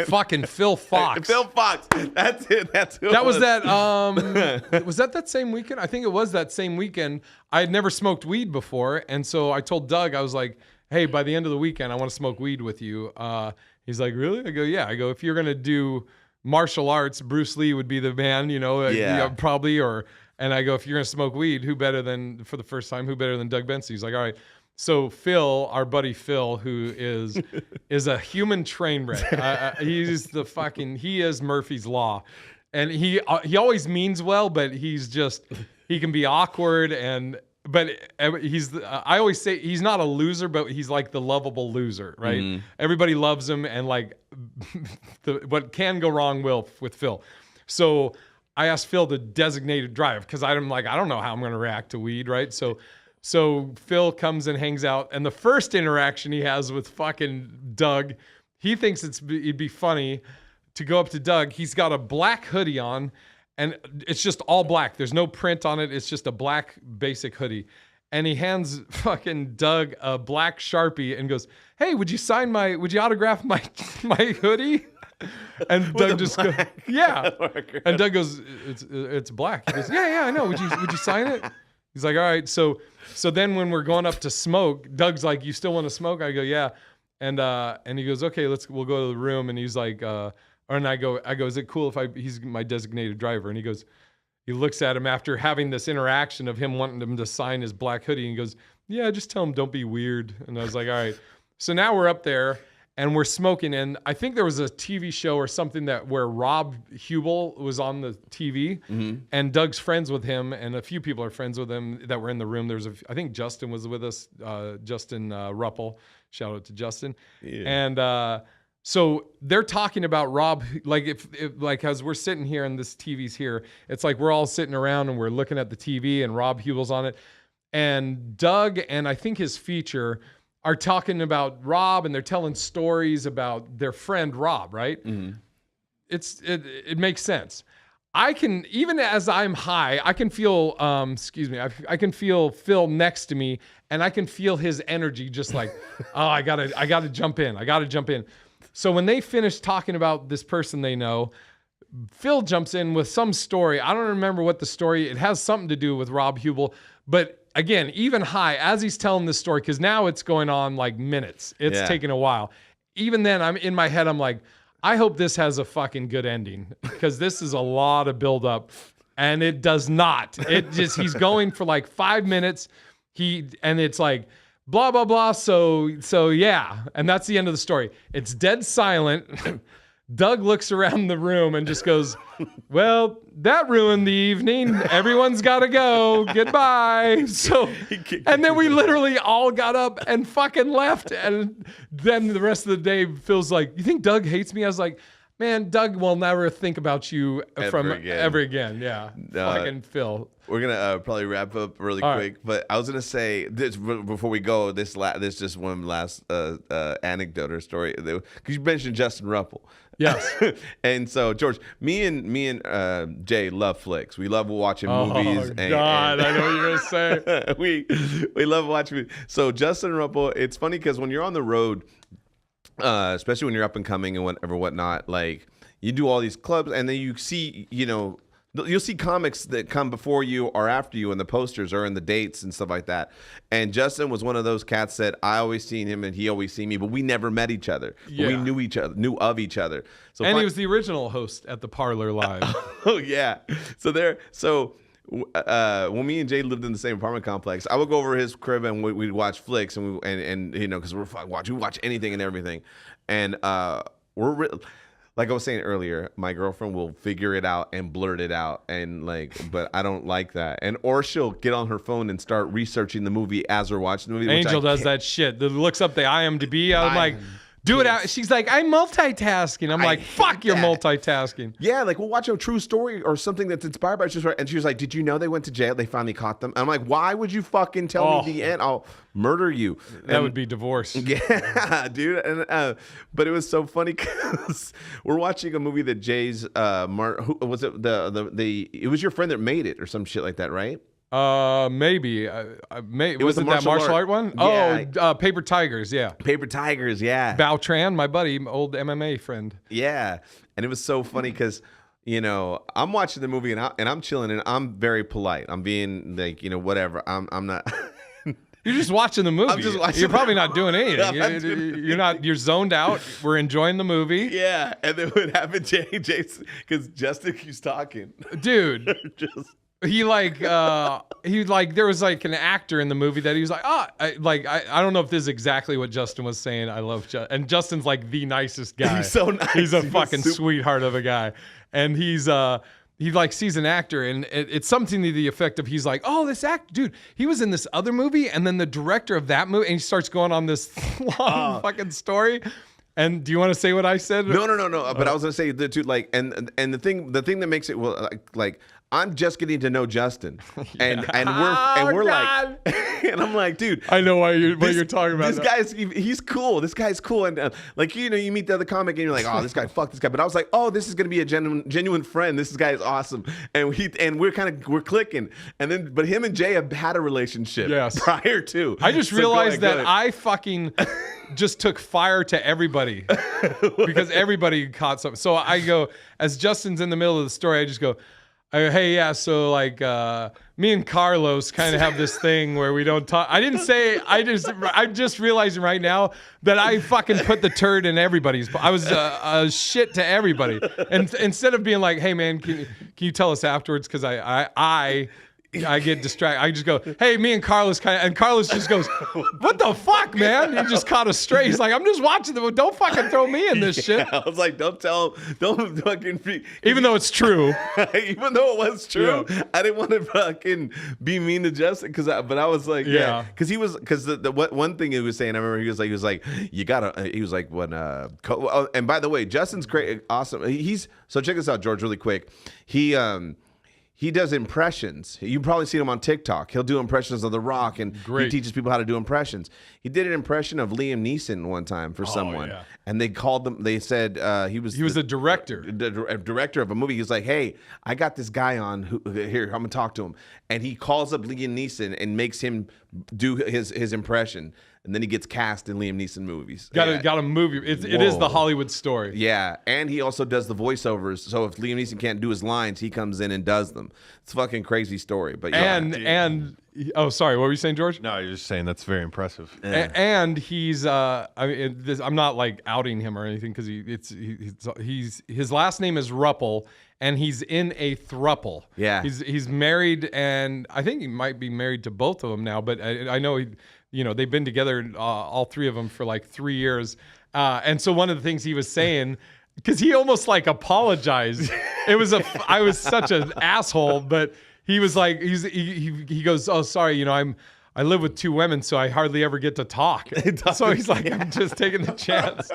[SPEAKER 2] Fucking Phil Fox.
[SPEAKER 1] Phil Fox. That's it. That's who
[SPEAKER 2] that was that. Was that same weekend? I think it was that same weekend. I had never smoked weed before, and so I told Doug, I was like, "Hey, by the end of the weekend, I want to smoke weed with you." He's like, "Really?" I go, "Yeah." I go, "If you're gonna do martial arts, Bruce Lee would be the man, probably." And I go, "If you're gonna smoke weed, who better than for the first time? Who better than Doug Benson?" He's like, "All right." So Phil, our buddy Phil, who is a human train wreck. He is Murphy's Law, and he always means well, but he can be awkward but I always say he's not a loser, but he's like the lovable loser, right? Mm-hmm. Everybody loves him, and what can go wrong will with Phil. So I asked Phil to designate a drive because I'm like, I don't know how I'm going to react to weed, right? So Phil comes and hangs out, and the first interaction he has with fucking Doug, he thinks it'd be funny to go up to Doug. He's got a black hoodie on, and it's just all black. There's no print on it. It's just a black basic hoodie. And he hands fucking Doug a black Sharpie and goes, hey, would you autograph my hoodie? And Doug just goes, yeah. And Doug goes, it's black. He goes, yeah, I know. Would you sign it? He's like, all right. So then when we're going up to smoke, Doug's like, you still want to smoke? I go, yeah. And he goes, okay, we'll go to the room. And he's like, and I go, is it cool if he's my designated driver? And he looks at him after having this interaction of him wanting him to sign his black hoodie. And he goes, yeah, just tell him don't be weird. And I was like, all right. So now we're up there, and we're smoking. And I think there was a TV show or something where Rob Hubel was on the TV, and Doug's friends with him, and a few people are friends with him that were in the room. I think Justin was with us, Justin Ruppel. Shout out to Justin. Yeah. And so they're talking about Rob, like if like as we're sitting here and this TV's here, it's like we're all sitting around and we're looking at the TV and Rob Hubel's on it. And Doug and I think his feature are talking about Rob, and they're telling stories about their friend Rob, right? Mm-hmm. It makes sense. I can, even as I'm high, I can feel, I can feel Phil next to me, and I can feel his energy just like, oh, I gotta jump in. So when they finish talking about this person they know, Phil jumps in with some story. I don't remember what the story, it has something to do with Rob Hubel, but again, even high, as he's telling this story, because now it's going on like minutes. It's taking a while. Even then, I'm in my head, I'm like, I hope this has a fucking good ending, because this is a lot of buildup, and it does not. He's going for like 5 minutes. And it's like, blah, blah, blah. So yeah. And that's the end of the story. It's dead silent. Doug looks around the room and just goes, well, that ruined the evening. Everyone's got to go. Goodbye. So, and then we literally all got up and fucking left. And then the rest of the day feels like, you think Doug hates me? I was like, man, Doug will never think about you ever again. Yeah. Fucking Phil.
[SPEAKER 1] We're going to probably wrap up really quick. But I was going to say this before we go, this just one last anecdote or story. Because you mentioned Justin Ruppel.
[SPEAKER 2] Yes.
[SPEAKER 1] And so, George, me and Jay love flicks. We love watching movies.
[SPEAKER 2] Oh, God, I know what you're going to
[SPEAKER 1] say. we love watching movies. So, Justin Ruppel, it's funny because when you're on the road, especially when you're up and coming and whatnot, like you do all these clubs and then you see, you'll see comics that come before you or after you in the posters or in the dates and stuff like that. And Justin was one of those cats that I always seen him and he always seen me, but we never met each other. Yeah. We knew of each other. So
[SPEAKER 2] he was the original host at the Parlor Live.
[SPEAKER 1] Oh yeah. So when me and Jay lived in the same apartment complex, I would go over his crib and we'd watch flicks and because we watch anything and everything. And like I was saying earlier, my girlfriend will figure it out and blurt it out, and but I don't like that. Or she'll get on her phone and start researching the movie as we're watching the movie.
[SPEAKER 2] Angel does that shit. That looks up the IMDb. I'm like, do it out. She's like, I'm multitasking. I'm like, fuck, you're multitasking.
[SPEAKER 1] Yeah, like we'll watch a true story or something that's inspired by it. And she was like, did you know they went to jail? They finally caught them. And I'm like, why would you fucking tell me the end? I'll murder you.
[SPEAKER 2] That would be divorce.
[SPEAKER 1] Yeah, dude. And but it was so funny because we're watching a movie that Jay's who was it? It was your friend that made it or some shit like that, right?
[SPEAKER 2] Maybe.
[SPEAKER 1] It was
[SPEAKER 2] that martial art one?
[SPEAKER 1] Yeah.
[SPEAKER 2] Oh, Paper Tigers, yeah.
[SPEAKER 1] Paper Tigers, yeah.
[SPEAKER 2] Bao Tran, my buddy, old MMA friend.
[SPEAKER 1] Yeah, and it was so funny because I'm watching the movie and I'm chilling and I'm very polite. I'm being like, whatever. I'm not.
[SPEAKER 2] You're just watching the movie.
[SPEAKER 1] I'm just watching.
[SPEAKER 2] You're probably not doing anything. You're zoned out. We're enjoying the movie.
[SPEAKER 1] Yeah, and then what happened, Jason? Because Justin keeps talking,
[SPEAKER 2] dude. He there was like an actor in the movie that he was like, I don't know if this is exactly what Justin was saying. I love Justin. And Justin's like the nicest guy.
[SPEAKER 1] He's so nice.
[SPEAKER 2] He's a fucking sweetheart of a guy. And he sees an actor and it's something to the effect of he's like, oh, this actor, dude, he was in this other movie. And then the director of that movie, and he starts going on this long fucking story. And do you want to say what I said?
[SPEAKER 1] No. But I was gonna say the two and the thing that makes it like I'm just getting to know Justin, and we're like, and I'm like, dude,
[SPEAKER 2] I know what you're talking about.
[SPEAKER 1] He's cool. This guy's cool, and you meet the other comic, and you're like, oh, this guy, fuck this guy. But I was like, oh, this is gonna be a genuine friend. This guy is awesome, and we're clicking, but him and Jay have had a relationship prior to.
[SPEAKER 2] I just realized that I fucking just took fire to everybody because everybody caught something. So I go, as Justin's in the middle of the story, I just go, hey, yeah, so me and Carlos kind of have this thing where we don't talk. I'm just realizing right now that I fucking put the turd in everybody's. I was a shit to everybody. And instead of being like, hey, man, can you tell us afterwards? Because I I get distracted. I just go, hey, me and Carlos and Carlos just goes, what the fuck, man? He just caught us straight. He's like, I'm just watching them. Don't fucking throw me in this shit.
[SPEAKER 1] I was like, don't fucking be.
[SPEAKER 2] Even though it's true.
[SPEAKER 1] Even though it was true,
[SPEAKER 2] Yeah.
[SPEAKER 1] I didn't want to fucking be mean to Justin but I was like,
[SPEAKER 2] Yeah.
[SPEAKER 1] because the one thing he was saying, I remember he was like, you gotta, he was like, when, and by the way, Justin's great, awesome. So check this out, George, really quick. He does impressions. You've probably seen him on TikTok. He'll do impressions of The Rock, and he teaches people how to do impressions. He did an impression of Liam Neeson one time for someone,
[SPEAKER 2] yeah.
[SPEAKER 1] and they called them. They said he was
[SPEAKER 2] a director,
[SPEAKER 1] a director of a movie. He's like, "Hey, I got this guy on. Here, I'm gonna talk to him." And he calls up Liam Neeson and makes him do his impression. And then he gets cast in Liam Neeson movies.
[SPEAKER 2] Got a movie. It is the Hollywood story.
[SPEAKER 1] Yeah, and he also does the voiceovers. So if Liam Neeson can't do his lines, he comes in and does them. It's a fucking crazy story. But yeah.
[SPEAKER 2] And oh, sorry, what were you saying, George?
[SPEAKER 3] No, you're just saying that's very impressive.
[SPEAKER 2] And he's I'm not like outing him or anything because he's his last name is Ruppel. And he's in a throuple.
[SPEAKER 1] Yeah.
[SPEAKER 2] He's married, and I think he might be married to both of them now. But I know they've been together, all three of them, for like 3 years. And so one of the things he was saying, because he almost like apologized. I was such an asshole, but he was like, he goes, oh, sorry, I live with 2 women, so I hardly ever get to talk. So he's like, I'm just taking the chance.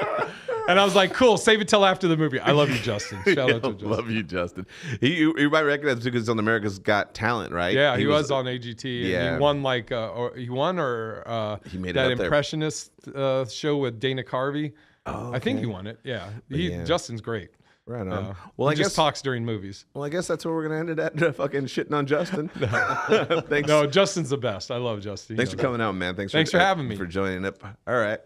[SPEAKER 2] And I was like, cool, save it till after the movie. I love you, Justin. Shout out to Justin.
[SPEAKER 1] Love you, Justin. You might recognize him because he's on America's Got Talent, right?
[SPEAKER 2] Yeah, he was on AGT.
[SPEAKER 1] Yeah.
[SPEAKER 2] And he won he made that impressionist show with Dana Carvey.
[SPEAKER 1] Oh, okay.
[SPEAKER 2] I think he won it. Yeah. Justin's great.
[SPEAKER 1] Right on. Well,
[SPEAKER 2] he just talks during movies.
[SPEAKER 1] Well, I guess that's where we're gonna end it at. Fucking shitting on Justin. Thanks.
[SPEAKER 2] No, Justin's the best. I love Justin.
[SPEAKER 1] Thanks for coming out, man. Thanks
[SPEAKER 2] for having me.
[SPEAKER 1] For joining up. All right.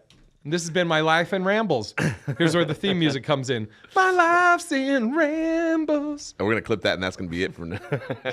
[SPEAKER 2] And this has been My Life in Rambles. Here's where the theme music comes in. My life's in rambles.
[SPEAKER 1] And we're gonna clip that, and that's gonna be it for now.